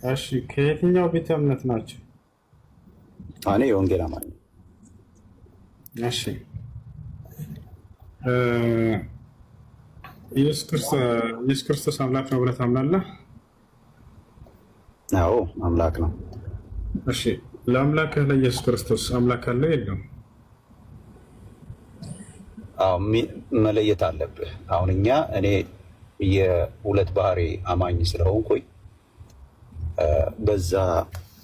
እሺ ከየትኛው ቤተ እምነት ናቸው? እኔ የወንጌል አማኝ ነኝ። እሺ እ ኢየሱስ ክርስቶስ አምላክ ነው ብለህ ታምናለህ? አዎ አምላክ ነው። እሺ ለአምላክህ ለኢየሱስ ክርስቶስ አምላክ አለው የለውም? አዎ መለየት አለብህ። አሁን እኔ የሁለት ባህሪ አማኝ ስለሆንኩኝ በዛ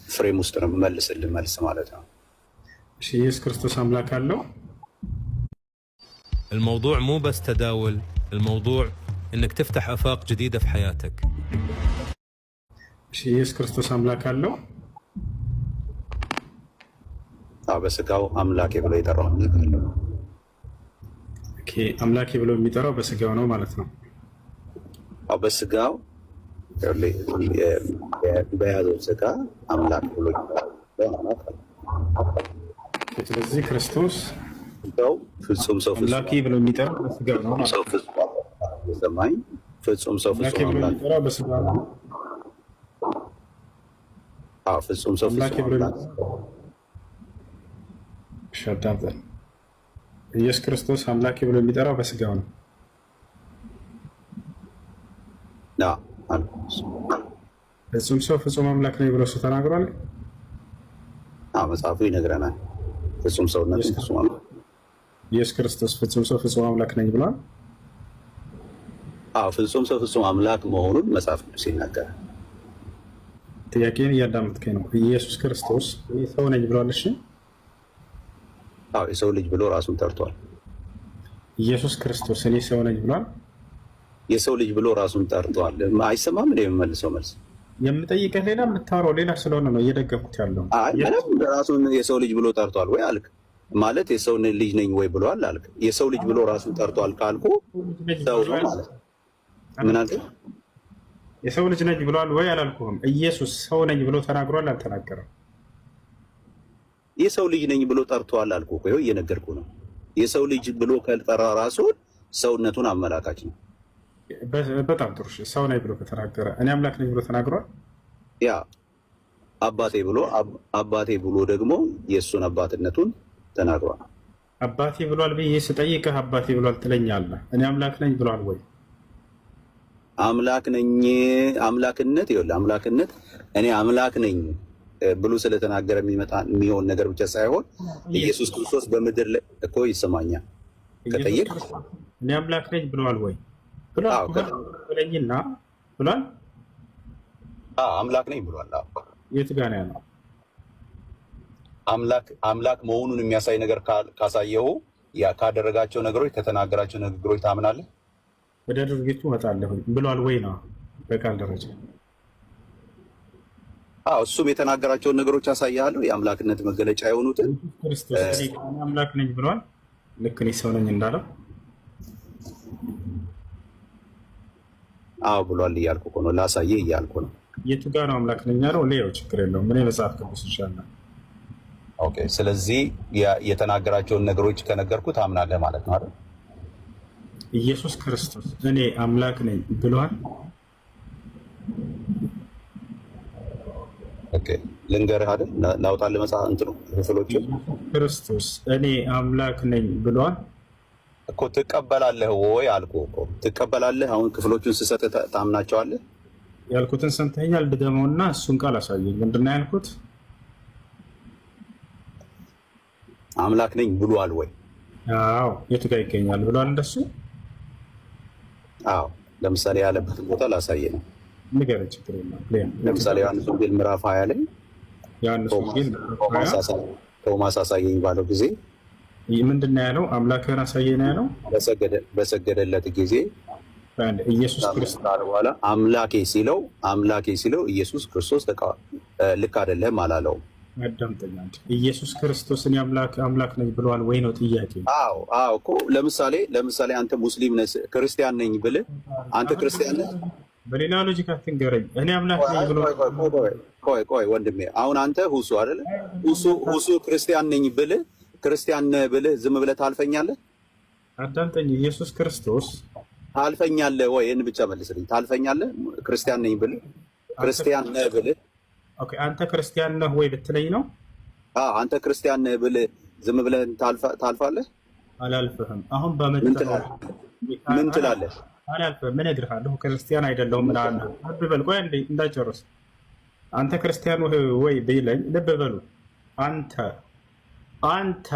ፍሬም ውስጥ ነው የምመልስልህ መልስ ማለት ነው። እሺ ኢየሱስ ክርስቶስ አምላክ አለው? الموضوع مو بس تداول، الموضوع انك تفتح افاق جديده في حياتك. እሺ ኢየሱስ ክርስቶስ አምላክ አለው? አዎ በስጋው አምላኬ ብሎ የጠራው አምላክ አለው። ኦኬ አምላኬ ብሎ የሚጠራው በስጋው ነው ማለት ነው። አዎ በስጋው በያዘው ስጋ አምላክ ብሎ ስለዚህ ክርስቶስ ፍጹም ሰው አምላኬ ብሎ የሚጠራው በስጋው ነው ማለት ነው። ሰማኝ ፍጹም ሰው አምላኬ ብሎ የሚጠራው በስጋው ነው። አዎ ፍጹም ሰው አምላኬ ብሎ ሸዳብን ኢየሱስ ክርስቶስ አምላኬ ብሎ የሚጠራው በስጋው ነው። ፍጹም ሰው ፍጹም አምላክ ነኝ ብሎ እሱ ተናግሯል። መጽሐፉ ይነግረናል። ፍጹም ሰውነት ፍጹም አምላክ ኢየሱስ ክርስቶስ ፍጹም ሰው ፍጹም አምላክ ነኝ ብሏል። ፍጹም ሰው ፍጹም አምላክ መሆኑን መጽሐፍ ቅዱስ ይናገራል። ጥያቄን እያዳመጥከኝ ነው? ኢየሱስ ክርስቶስ ሰው ነኝ ብሏል። እሺ የሰው ልጅ ብሎ ራሱን ጠርቷል። ኢየሱስ ክርስቶስ እኔ ሰው ነኝ ብሏል። የሰው ልጅ ብሎ ራሱን ጠርቷል። አይሰማም እንደ የምመልሰው መልስ የምጠይቅህ ሌላ የምታወራው ሌላ ስለሆነ ነው እየደገፍኩት ያለው። ራሱን የሰው ልጅ ብሎ ጠርቷል ወይ አልክ ማለት የሰው ልጅ ነኝ ወይ ብሏል አልክ። የሰው ልጅ ብሎ ራሱን ጠርቷል ካልኩ ሰው ነው ማለት ምን አልክ? የሰው ልጅ ነኝ ብሏል ወይ አላልኩህም። ኢየሱስ ሰው ነኝ ብሎ ተናግሯል አልተናገረም? የሰው ልጅ ነኝ ብሎ ጠርቷል አልኩ እኮ ይኸው እየነገርኩህ ነው። የሰው ልጅ ብሎ ከጠራ ራሱን ሰውነቱን አመላካች ነው። በጣም ጥሩ። ሰው ነኝ ብሎ ከተናገረ እኔ አምላክ ነኝ ብሎ ተናግሯል። ያ አባቴ ብሎ ደግሞ የእሱን አባትነቱን ተናግሯል። አባቴ ብሏል ብዬ ስጠይቅህ አባቴ ብሏል ትለኛለህ። እኔ አምላክ ነኝ ብሏል ወይ? አምላክ ነኝ አምላክነት ይኸውልህ አምላክነት እኔ አምላክ ነኝ ብሎ ስለተናገረ የሚሆን ነገር ብቻ ሳይሆን ኢየሱስ ክርስቶስ በምድር ላይ እኮ ይሰማኛል ከጠየቅ እኔ አምላክ ነኝ ብሏል ወይ? ብለኝና ብሏል። አምላክ ነኝ ብሏል። የት ጋር ነው ያለው? አምላክ መሆኑን የሚያሳይ ነገር ካሳየው ካደረጋቸው ነገሮች ከተናገራቸው ንግግሮች ታምናለህ? ወደ ድርጊቱ እመጣለሁ ብሏል ወይ ነው በቃል ደረጃ? እሱም የተናገራቸውን ነገሮች ያሳያለሁ የአምላክነት መገለጫ የሆኑትን ክርስቶስ አምላክ ነኝ ብሏል። ልክ እኔ ሰው ነኝ እንዳለው ብሏል እያልኩ እኮ ነው። ላሳየህ እያልኩ ነው። የቱ ጋር ነው አምላክ ነኝ ያለው? ሌላው ችግር የለውም። ምን መጽሐፍ ቅዱስ ይሻላል። ኦኬ ስለዚህ የተናገራቸውን ነገሮች ከነገርኩት አምናለህ ማለት ነው አይደል? ኢየሱስ ክርስቶስ እኔ አምላክ ነኝ ብሏል። ኦኬ ልንገርህ አይደል? ላውጣልህ መጽሐፍ እንትኑ ክፍሎችን ክርስቶስ እኔ አምላክ ነኝ ብሏል እኮ ትቀበላለህ ወይ አልኩህ እኮ ትቀበላለህ። አሁን ክፍሎቹን ስሰጥ ታምናቸዋለህ? ያልኩትን ሰምተኸኛል። ድገመውና እሱን ቃል አሳየኝ። ምንድን ነው ያልኩት? አምላክ ነኝ ብሏል ወይ? አዎ የቱ ጋር ይገኛል ብሏል እንደሱ? ለምሳሌ ያለበትን ቦታ ላሳየህ ነው። ንገረኝ፣ ችግር የለም። ለምሳሌ ዮሐንስ ወንጌል ምዕራፍ 20 ላይ ቶማስ አሳየኝ ባለው ጊዜ ምንድን ነው ያለው? አምላክህን አሳየኝ ነው ያለው። በሰገደለት ጊዜ ኢየሱስ ክርስቶስ በኋላ አምላኬ ሲለው ኢየሱስ ክርስቶስ ልክ አይደለም አላለውም። አዳምጠኝ። ኢየሱስ ክርስቶስን አምላክ ነኝ ብለዋል ወይ ነው ጥያቄ? እኮ ለምሳሌ አንተ ሙስሊም ነህ ክርስቲያን ነኝ ብልህ አንተ ክርስቲያን ነህ። በሌላ ሎጂክ አትንገረኝ። እኔ አምላክ ነኝ ብሎ ቆይ ወንድሜ፣ አሁን አንተ ሁሱ አይደለ? ሁሱ ክርስቲያን ነኝ ብልህ ዝም ብለህ ታልፈኛለህ? አዳምጠኝ። ኢየሱስ ክርስቶስ ታልፈኛለህ ወይ? ይህን ብቻ መልስልኝ። ታልፈኛለህ? ክርስቲያን ነኝ ብልህ ክርስቲያን ነህ ብልህ ኦኬ አንተ ክርስቲያን ነህ ወይ ብትለኝ ነው። አንተ ክርስቲያን ነህ ብለህ ዝም ብለህ ታልፋለህ? አላልፍህም። አሁን ምን ትላለህ? አላልፍህም። ምን እነግርሃለሁ? ክርስቲያን አይደለሁም እልሃለሁ። ልብ በል፣ ቆይ እንዳጨርስ። አንተ ክርስቲያን ወይ ቢለኝ ልብ በሉ። አንተ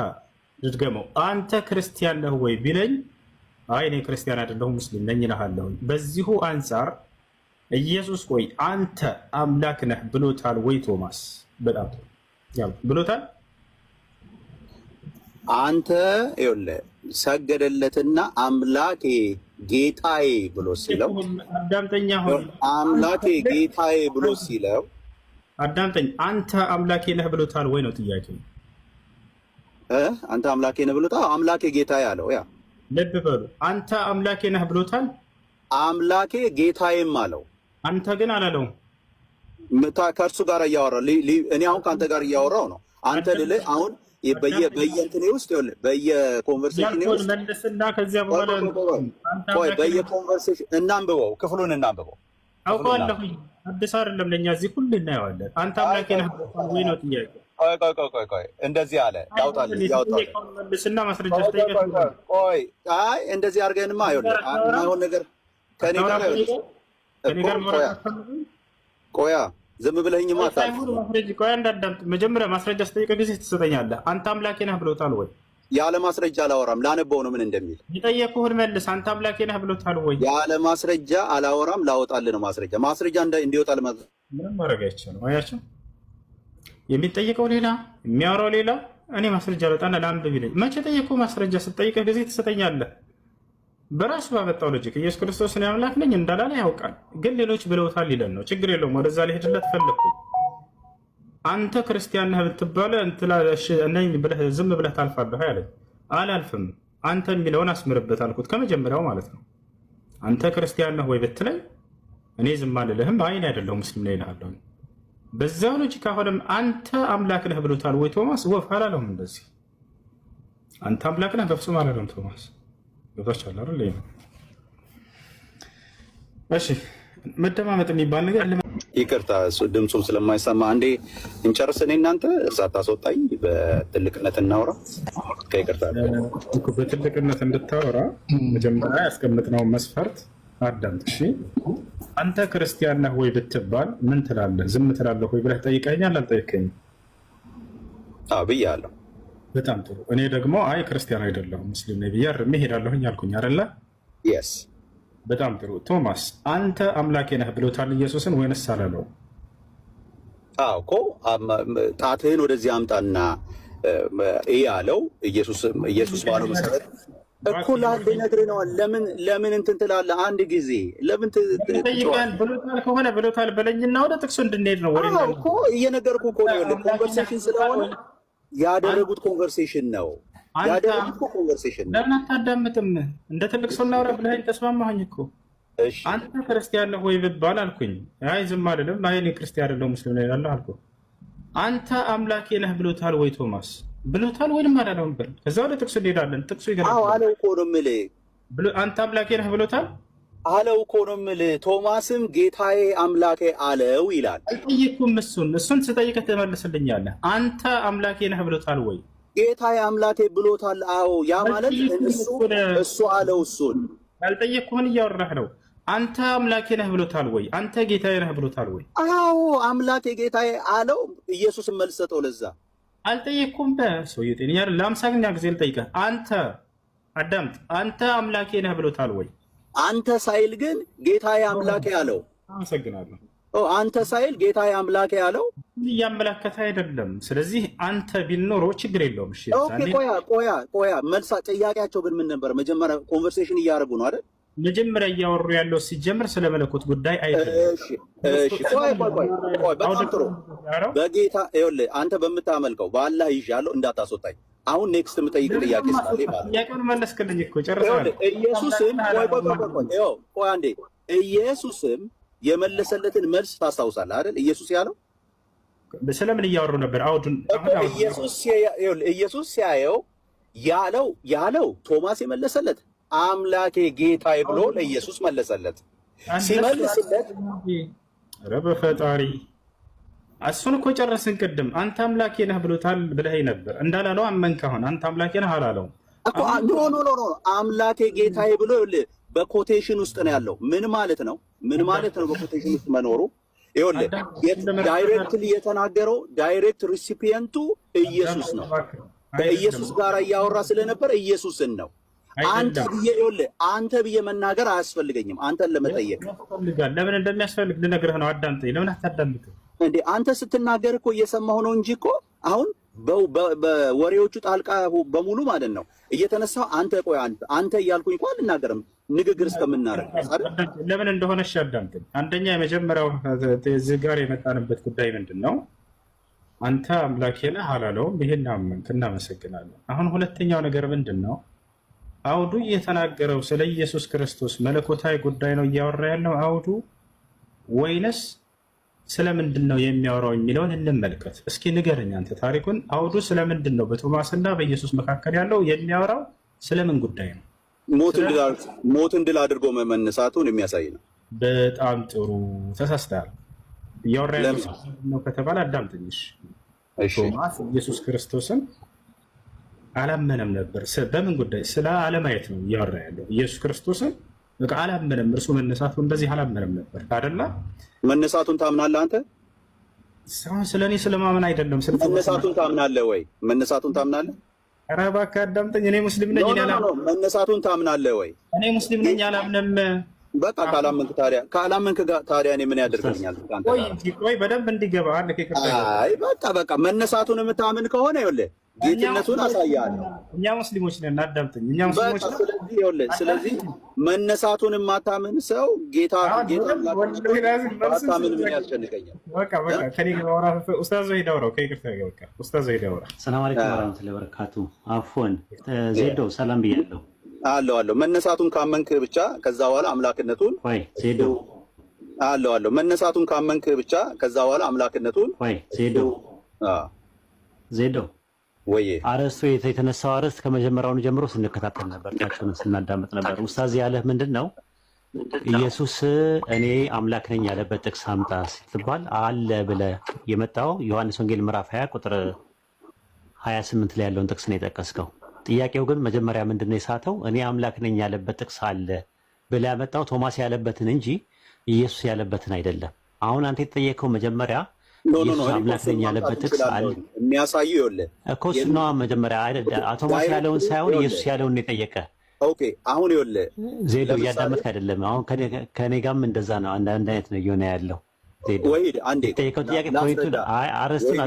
ልድገመው። አንተ ክርስቲያን ነህ ወይ ቢለኝ አይ እኔ ክርስቲያን አይደለሁም ሙስሊም ነኝ እልሃለሁ። በዚሁ አንጻር ኢየሱስ ወይ አንተ አምላክ ነህ ብሎታል ወይ ቶማስ? በጣም ያው ብሎታል። አንተ ይኸውልህ ሰገደለትና አምላኬ ጌታዬ ብሎ ሲለው አዳምጠኛ ሆይ አምላኬ ጌታዬ ብሎ ሲለው አዳምጠኝ። አንተ አምላኬ ነህ ብሎታል ወይ ነው ጥያቄ። አንተ አምላኬ ነህ ብሎታል። አምላኬ ጌታዬ አለው። ያ ልብ በሉ። አንተ አምላኬ ነህ ብሎታል። አምላኬ ጌታዬም አለው። አንተ ግን አላለውም። ከእርሱ ጋር እያወራ እኔ አሁን ከአንተ ጋር እያወራው ነው። አንተ ልልህ አሁን በየእንትኔ ውስጥ ይኸውልህ በየኮንቨርሴሽን ውስጥ መልስና ከዚያ በኋላ ቆይ በየኮንቨርሴሽን እናንብበው፣ ክፍሉን እናንብበው። አውቀዋለሁ። አዲስ አይደለም ለእኛ እዚህ ሁሉ እናየዋለን። አንተ አምላኬ ነህ ወይ ነው ጥያቄ። ቆይ እንደዚህ አለ ያውጣልህ መልስና ማስረጃ ስጠይቀህ ቆይ አይ እንደዚህ አድርገንማ ይኸውልህ የማይሆን ነገር ከኔ ጋር ቆያ ዝም ብለህኝማ ቆይ እንዳዳምጥ። መጀመሪያ ማስረጃ ስጠይቀህ ጊዜ ትሰጠኛለህ። አንተ አምላኬ ነህ ብሎታል ወይ? ያለ ማስረጃ አላወራም። ላነበው ነው ምን እንደሚል የጠየኩህን መልስ። አንተ አምላኬ ነህ ብሎታል ወይ? ያለ ማስረጃ አላወራም። ላወጣልህ ነው ማስረጃ እንዲወጣ ለማድረግ ምንም ማድረግ አይቻልም። አያቸው የሚጠየቀው ሌላ የሚያወራው ሌላ። እኔ ማስረጃ በጣም ለአንብብ ይለኝ። መቼ ጠየኩህ? ማስረጃ ስጠይቀህ ጊዜ ትሰጠኛለህ። በራሱ ባመጣው ሎጂክ ኢየሱስ ክርስቶስ እኔ አምላክ ነኝ እንዳላለ ያውቃል፣ ግን ሌሎች ብለውታል ሊለን ነው። ችግር የለውም። ወደዛ ሊሄድለት ፈለግኩኝ። አንተ ክርስቲያን ነህ ብትባለ ነኝ ብለህ ዝም ብለህ ታልፋለህ ያለኝ። አላልፍም። አንተ የሚለውን አስምርበት አልኩት፣ ከመጀመሪያው ማለት ነው። አንተ ክርስቲያን ነህ ወይ ብትለኝ እኔ ዝም አልልህም። አይ እኔ አይደለሁም ሙስሊም ነኝ እልሃለሁ። በዛው ሎጂክ አሁንም አንተ አምላክ ነህ ብሎታል ወይ ቶማስ? ወፍ አላለውም። እንደዚህ አንተ አምላክ ነህ በፍጹም አላለውም ቶማስ። ገብቷችኋል አይደል? እሺ መደማመጥ የሚባል ነገር ይቅርታ፣ ድምፁም ስለማይሰማ አንዴ እንጨርስ። እኔ እናንተ እሳት አስወጣኝ። በትልቅነት እናውራ። ከይቅርታ በትልቅነት እንድታወራ መጀመሪያ ያስቀምጥነውን መስፈርት አዳምጥ። እሺ አንተ ክርስቲያን ነህ ወይ ብትባል ምን ትላለህ? ዝም ትላለህ ወይ ብለህ ጠይቀኛል። አልጠይቀኝም? ብያለሁ። በጣም ጥሩ። እኔ ደግሞ አይ ክርስቲያን አይደለሁም ሙስሊም ነኝ ብዬ አርሜ ሄዳለሁኝ አልኩኝ አይደለ? የስ በጣም ጥሩ። ቶማስ አንተ አምላኬ ነህ ብሎታል ኢየሱስን ወይንስ አላለው? እኮ ጣትህን ወደዚህ አምጣና ያለው ኢየሱስ ባለው መሰረት እኮ ለአንድ ነግሬህ ነው። ለምን እንትን ትላለህ? አንድ ጊዜ ለምን ብሎታል ከሆነ ብሎታል በለኝና ወደ ጥቅሱ እንድንሄድ ነው። እኮ እየነገርኩህ እኮ ነው። ኮንቨርሴሽን ስለሆነ ያደረጉት ኮንቨርሴሽን ነው። ለምን አታዳምጥም? እንደ ትልቅ ሰው እናውራ ብለኸኝ ተስማማኸኝ እኮ። አንተ ክርስቲያን ነህ ወይ ብባል አልኩኝ። አይ ዝም አልልም። አይ እኔ ክርስቲያን አይደለሁም ሙስሊም ነኝ እላለሁ አልኩህ። አንተ አምላኬ ነህ ብሎታል ወይ ቶማስ? ብሎታል ወይንም አላለውም? በል ከዛ ወደ ጥቅሱ እንሄዳለን። ጥቅሱ ይገርማል። አለው እኮ ነው የምልህ። አንተ አምላኬ ነህ ብሎታል አለው እኮ ነው የምልህ። ቶማስም ጌታዬ አምላኬ አለው ይላል። አልጠየኩም። እሱን ስጠይቅህ ትመልስልኛለህ። አንተ አምላኬ ነህ ብሎታል ወይ? ጌታዬ አምላኬ ብሎታል። አዎ ያ ማለት እሱ አለው። እሱን ያልጠየቅኩህን እያወራህ ነው። አንተ አምላኬ ነህ ብሎታል ወይ? አንተ ጌታዬ ነህ ብሎታል ወይ? አዎ አምላኬ ጌታዬ አለው። ኢየሱስን መልስ ሰጠው። ለዛ አልጠየቅኩም። በሰውዬ ጤነኛ ለአምሳኛ ጊዜ ልጠይቅህ። አንተ አዳምጥ። አንተ አምላኬ ነህ ብሎታል ወይ? አንተ ሳይል ግን ጌታዬ አምላኬ አለው። አመሰግናለሁ። አንተ ሳይል ጌታዬ አምላኬ አለው። እያመላከተ አይደለም። ስለዚህ አንተ ቢል ኖሮ ችግር የለውም። እሺ ቆያ መልሳ ጥያቄያቸው ግን ምን ነበር? መጀመሪያ ኮንቨርሴሽን እያደረጉ ነው አይደል? መጀመሪያ እያወሩ ያለው ሲጀምር ስለ መለኮት ጉዳይ አይደለም። በጣም ጥሩ። በጌታ ይኸውልህ፣ አንተ በምታመልከው በአላህ ይዣለሁ እንዳታስወጣኝ። አሁን ኔክስት የምጠይቅ ጥያቄ ስላለ ማለት ጥያቄውን መለስክልኝ እኮ ጨርሰናል። ኢየሱስም ቆይ አንዴ፣ ኢየሱስም የመለሰለትን መልስ ታስታውሳለህ አይደል? ኢየሱስ ያለው ስለምን እያወሩ ነበር? አውዱን ኢየሱስ ሲያየው ያለው ቶማስ የመለሰለት አምላኬ ጌታዬ ብሎ ለኢየሱስ መለሰለት። ሲመልስለት ኧረ በፈጣሪ እሱን እኮ ጨረስን ቅድም። አንተ አምላኬ ነህ ብሎታል ብለኸኝ ነበር እንዳላለው አመንክ። አሁን አንተ አምላኬ ነህ አላለውም እኮ። ኖ አምላኬ ጌታዬ ብሎ በኮቴሽን ውስጥ ነው ያለው። ምን ማለት ነው? ምን ማለት ነው በኮቴሽን ውስጥ መኖሩ? ይኸውልህ ዳይሬክትሊ የተናገረው ዳይሬክት ሪሲፒየንቱ ኢየሱስ ነው። ከኢየሱስ ጋር እያወራ ስለነበር ኢየሱስን ነው። አንተ ብዬ መናገር አያስፈልገኝም። አንተን ለመጠየቅ ለምን እንደሚያስፈልግ ልነግርህ ነው። አዳምጠኝ። ለምን አታዳምጥም እንዴ? አንተ ስትናገር እኮ እየሰማሁ ነው እንጂ እኮ አሁን በወሬዎቹ ጣልቃ በሙሉ ማለት ነው እየተነሳው አንተ ቆይ አንተ እያልኩኝ እንኳን አልናገርም ንግግር እስከምናደርግ ለምን እንደሆነ እሺ አዳምጠኝ። አንደኛ የመጀመሪያው እዚህ ጋር የመጣንበት ጉዳይ ምንድን ነው? አንተ አምላኬ ነህ አላለውም። ይሄን አመንክ፣ እናመሰግናለን። አሁን ሁለተኛው ነገር ምንድን ነው? አውዱ እየተናገረው ስለ ኢየሱስ ክርስቶስ መለኮታዊ ጉዳይ ነው እያወራ ያለው አውዱ ወይንስ ስለምንድን ነው የሚያወራው የሚለውን እንመልከት እስኪ። ንገረኝ አንተ ታሪኩን። አውዱ ስለምንድን ነው በቶማስና በኢየሱስ መካከል ያለው የሚያወራው ስለምን ጉዳይ ነው? ሞትን ድል አድርጎ መነሳቱን የሚያሳይ ነው። በጣም ጥሩ ተሳስተሃል። እያወራ ያለው ነው ከተባለ አዳምጥኝሽ። ቶማስ ኢየሱስ ክርስቶስን አላመነም ነበር። በምን ጉዳይ? ስለ አለማየት ነው እያወራ ያለው። ኢየሱስ ክርስቶስን በቃ አላመነም። እርሱ መነሳቱ እንደዚህ አላመነም ነበር አይደለ? መነሳቱን ታምናለህ አንተ? ስለ እኔ ስለማመን አይደለም። መነሳቱን ታምናለህ ወይ? መነሳቱን ታምናለህ? ኧረ እባክህ አዳምጠኝ። እኔ ሙስሊም ነኝ። መነሳቱን ታምናለህ ወይ? እኔ ሙስሊም ነኝ፣ አላምንም። በቃ ካላመንክ ታዲያ እኔ ምን ያደርግልኛል? ቆይ በደንብ እንዲገባ አለ። አይ በቃ መነሳቱን የምታምን ከሆነ ይኸውልህ ጌትነቱን አሳያለሁ። እኛ ሙስሊሞች ነን፣ አዳምጠኝ። እኛ ሙስሊሞች ነን። ስለዚህ መነሳቱን የማታምን ሰው ጌታ ማታምን ምን ያስጨንቀኛል? በቃ ከኔ ጋር ኡስታዝ ዘይድ አውራው ከይቅርታ ጋር በቃ ኡስታዝ ዘይድ አውራ። ሰላም አለይኩም ወራህመቱላሂ ወበረካቱ። አፎን ዜዶ ሰላም ብያለሁ። አለው መነሳቱን ካመንክ ብቻ ከዛ በኋላ አምላክነቱን ወይ ዜዶ አለው መነሳቱን ካመንክ ብቻ ከዛ በኋላ አምላክነቱን ወይ ዜዶ ወይ አረስቶ የተነሳው አረስት ከመጀመሪያውኑ ጀምሮ ስንከታተል ነበር፣ ታችሁን ስናዳምጥ ነበር። ኡስታዝ ያለህ ምንድነው? ኢየሱስ እኔ አምላክ ነኝ ያለበት ጥቅስ አምጣ ስትባል አለ ብለህ የመጣው ዮሐንስ ወንጌል ምዕራፍ 20 ቁጥር 28 ላይ ያለውን ጥቅስ ነው የጠቀስከው። ጥያቄው ግን መጀመሪያ ምንድነው የሳተው? እኔ አምላክ ነኝ ያለበት ጥቅስ አለ ብለህ ያመጣው ቶማስ ያለበትን እንጂ ኢየሱስ ያለበትን አይደለም። አሁን አንተ የተጠየቀው መጀመሪያ ኢየሱስ አምላክ ነኝ ያለበት ጥቅስ አለ የሚያሳየው ይኸውልህ እኮ ነው። መጀመሪያ ቶማስ ያለውን ሳይሆን ኢየሱስ ያለውን ነው የጠየቀ። ኦኬ አሁን ይኸውልህ ዜዶ እያዳመጥክ አይደለም። አሁን ከኔ ጋርም እንደዛ ነው፣ አንድ አይነት ነው እየሆነ ያለው። ዜዶ የጠየቀው ጥያቄ ፖይንቱ አረስቱን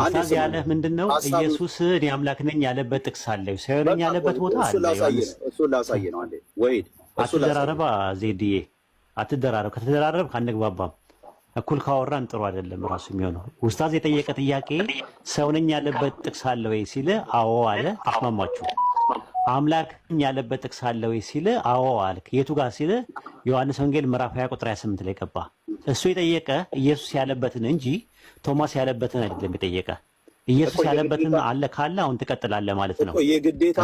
ኡስታዝ ያለህ ምንድነው? ኢየሱስ እኔ አምላክ ነኝ ያለበት ጥቅስ አለ ሳይሆን ያለበት ቦታ አለ። እሱ ላሳየ ነው። አንዴ ወይድ አትደራረባ ዜድዬ፣ አትደራረብ። ከተደራረብ አንግባባም። እኩል ካወራን ጥሩ አይደለም ራሱ የሚሆነው። ኡስታዝ የጠየቀ ጥያቄ ሰው ነኝ ያለበት ጥቅስ አለ ወይ ሲል አዎ አለ። ተስማማችሁ? አምላክ ነኝ ያለበት ጥቅስ አለ ወይ ሲል አዎ አልክ። የቱ ጋር ሲል ዮሐንስ ወንጌል ምዕራፍ 20 ቁጥር 28 ላይ ገባ። እሱ የጠየቀ ኢየሱስ ያለበትን እንጂ ቶማስ ያለበትን አይደለም የጠየቀ። ኢየሱስ ያለበትን አለ ካለ አሁን ትቀጥላለህ ማለት ነው። የግዴታ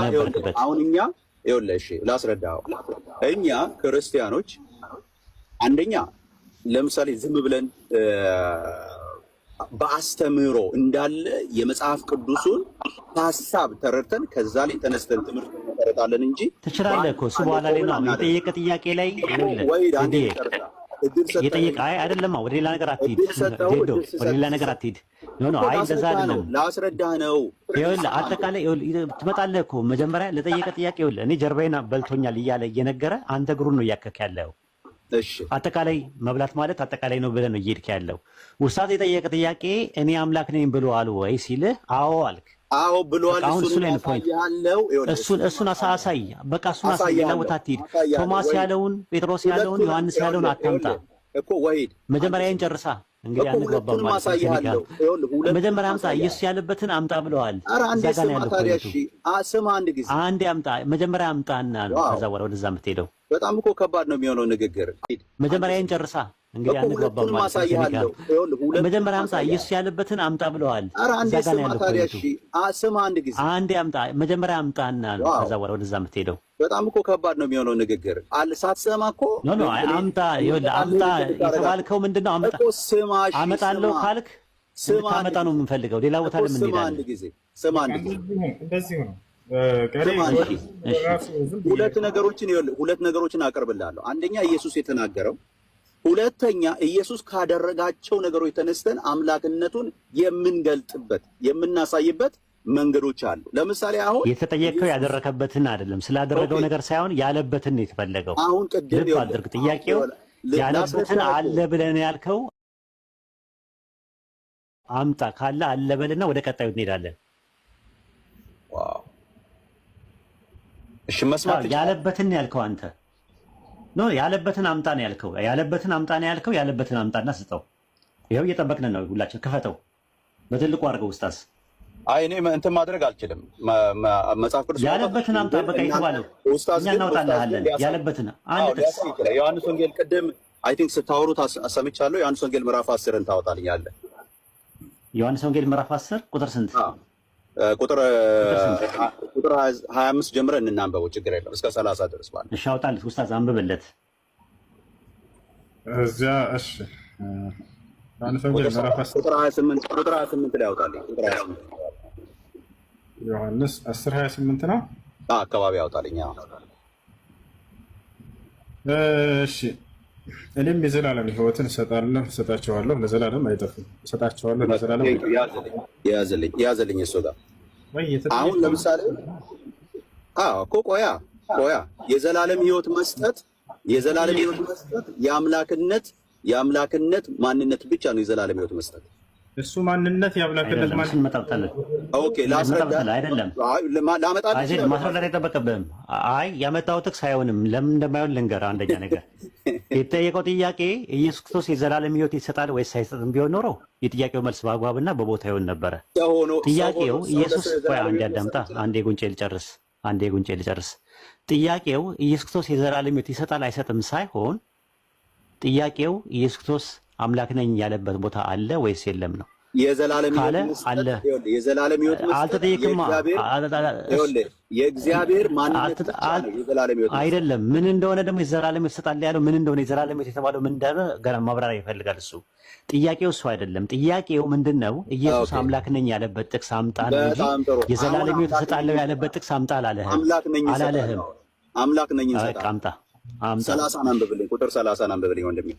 አሁን እኛ ይኸውልህ፣ እሺ ላስረዳው። እኛ ክርስቲያኖች አንደኛ ለምሳሌ ዝም ብለን በአስተምህሮ እንዳለ የመጽሐፍ ቅዱስን ሐሳብ ተረድተን ከዛ ላይ ተነስተን ትምህርት እንመረጣለን እንጂ ትችላለህ እኮ እሱ በኋላ ላይ ነው የጠየቀ ጥያቄ ላይ የጠየቀ አይደለም። ወደ ሌላ ነገር አትሂድ ዜዶ፣ ወደ ሌላ ነገር አትሂድ። ኖ አይ እንደዛ አይደለም። ላስረዳህ ነው። ይኸውልህ አጠቃላይ ትመጣለህ እኮ መጀመሪያ ለጠየቀ ጥያቄ ይኸውልህ እኔ ጀርባዬን በልቶኛል እያለ እየነገረ አንተ እግሩን ነው እያከክ ያለው። እሺ አጠቃላይ መብላት ማለት አጠቃላይ ነው ብለህ ነው እየሄድክ ያለው። ኡስታዝ የጠየቀ ጥያቄ እኔ አምላክ ነኝ ብሎአል ወይ ሲልህ አዎ አልክ። አዎ ብሎአል። እሱን አሳይ። በቃ እሱን አሳይ። ሌላ ቦታ አትሂድ። ቶማስ ያለውን፣ ጴጥሮስ ያለውን፣ ዮሐንስ ያለውን አታምጣ እኮ ወይድ መጀመሪያ እንጨርሳ። እንግዲህ አንግባባም ማለት ነው። መጀመሪያ አምጣ። ኢየሱስ ያለበትን አምጣ ብለዋል። እዛ ጋር ያለው አንዴ አምጣ። መጀመሪያ አምጣና ነው ከዛ ወደዛ የምትሄደው። በጣም እኮ ከባድ ነው የሚሆነው ንግግር። መጀመሪያ እንጨርሳ። እንግዲህ አንግባባም ማለት ነው። መጀመሪያ አምጣ። ኢየሱስ ያለበትን አምጣ ብለዋል። እዛ ጋር ያለው አንዴ አምጣ። መጀመሪያ አምጣና ነው ከዛ ወደዛ የምትሄደው። በጣም እኮ ከባድ ነው የሚሆነው ንግግር። ሳትሰማ እኮ ኖ አምጣ። ይኸውልህ አምጣ የተባልከው ምንድነው? አመጣለሁ ካልክ እንድታመጣ ነው የምንፈልገው። ሌላ ቦታ ለምን ስማ እንሄዳለን? አንድ ጊዜ ስማ አንድ ጊዜ እንደዚሁ ነው። ሁለት ነገሮችን አቀርብልሃለሁ። አንደኛ ኢየሱስ የተናገረው፣ ሁለተኛ ኢየሱስ ካደረጋቸው ነገሮች ተነስተን አምላክነቱን የምንገልጥበት የምናሳይበት መንገዶች አሉ። ለምሳሌ አሁን የተጠየቀው ያደረከበትን አይደለም፣ ስላደረገው ነገር ሳይሆን ያለበትን ነው የተፈለገው። አሁን ቅድም ልብ አድርግ። ጥያቄው ያለበትን አለ ብለን ያልከው አምጣ ካለ አለ በልና ወደ ቀጣዩ እንሄዳለን። እሺ መስማት ያለበትን ያልከው አንተ ኖ ያለበትን አምጣ ነው ያልከው። ያለበትን አምጣ ነው ያልከው። ያለበትን አምጣና ስጠው። ይኸው እየጠበቅን ነው። ሁላችን ክፈተው በትልቁ አድርገው። ኡስታዝ አይ እኔ እንትን ማድረግ አልችልም። መጽሐፍ ቅዱስ ያለበትን አምጣ በቃ የተባለው እኛ እናውጣልሃለን። ያለበትን አንድ ጥቅስ ዮሐንስ ወንጌል ቅድም አይ ቲንክ ስታወሩት ሰምቻለሁ። ዮሐንስ ወንጌል ምዕራፍ 10ን ታወጣልኛለህ። ዮሐንስ ወንጌል ምዕራፍ 10 ቁጥር ስንት? ቁጥር 25 ጀምረን እናንበበው፣ ችግር የለም እስከ 30 ድረስ ማለት። እሺ አውጣልህ ኡስታዝ አንብብለት እዚያ። እሺ ዮሐንስ ወንጌል ምዕራፍ 10 ቁጥር 28 ላይ ያውጣልኝ። ቁጥር 28 ዮሐንስ 10:28 ነው አካባቢ ያውጣልኝ። እሺ እኔም የዘላለም ሕይወትን እሰጣቸዋለሁ፣ ለዘላለም አይጠፉም። እሰጣቸዋለሁ ለዘላለም ያዘልኝ እሱ ጋር አሁን ለምሳሌ እኮ ቆያ የዘላለም ሕይወት መስጠት የአምላክነት ማንነት ብቻ ነው። የዘላለም ሕይወት መስጠት እሱ ማንነት የአምላክነት ማንነት ኦኬ ላስረዳ አይደለም ላመጣልህ ማስረዳት አይጠበቅብህም። አይ ያመጣው ጥቅስ አይሆንም። ለምን እንደማይሆን ልንገር። አንደኛ ነገር የተጠየቀው ጥያቄ ኢየሱስ ክርስቶስ የዘላለም ሕይወት ይሰጣል ወይስ አይሰጥም ቢሆን ኖሮ የጥያቄው መልስ በአግባብና በቦታ ይሆን ነበረ። ጥያቄው ኢየሱስ አንዴ አዳምጣ፣ አንዴ ጉንጬ ልጨርስ። ጥያቄው ኢየሱስ ክርስቶስ የዘላለም ሕይወት ይሰጣል አይሰጥም ሳይሆን ጥያቄው ኢየሱስ ክርስቶስ አምላክ ነኝ ያለበት ቦታ አለ ወይስ የለም ነው። የዘላለም ሕይወት አልተጠየቅም። የእግዚአብሔር ማንነት አይደለም። ምን እንደሆነ ደግሞ የዘላለም ሕይወት ይሰጣል ያለው ምን እንደሆነ የዘላለም ሕይወት የተባለው ምን እንደሆነ ገና ማብራሪያ ይፈልጋል። እሱ ጥያቄው እሱ አይደለም። ጥያቄው ምንድነው? ኢየሱስ አምላክ ነኝ ያለበት ጥቅስ አምጣ ነው እንጂ የዘላለም ሕይወት ይሰጣል ያለበት ጥቅስ አምጣ አላለህም። አምላክ ነኝ አምጣ 30 አንብብልኝ። ቁጥር 30 አንብብልኝ ወንድሜ።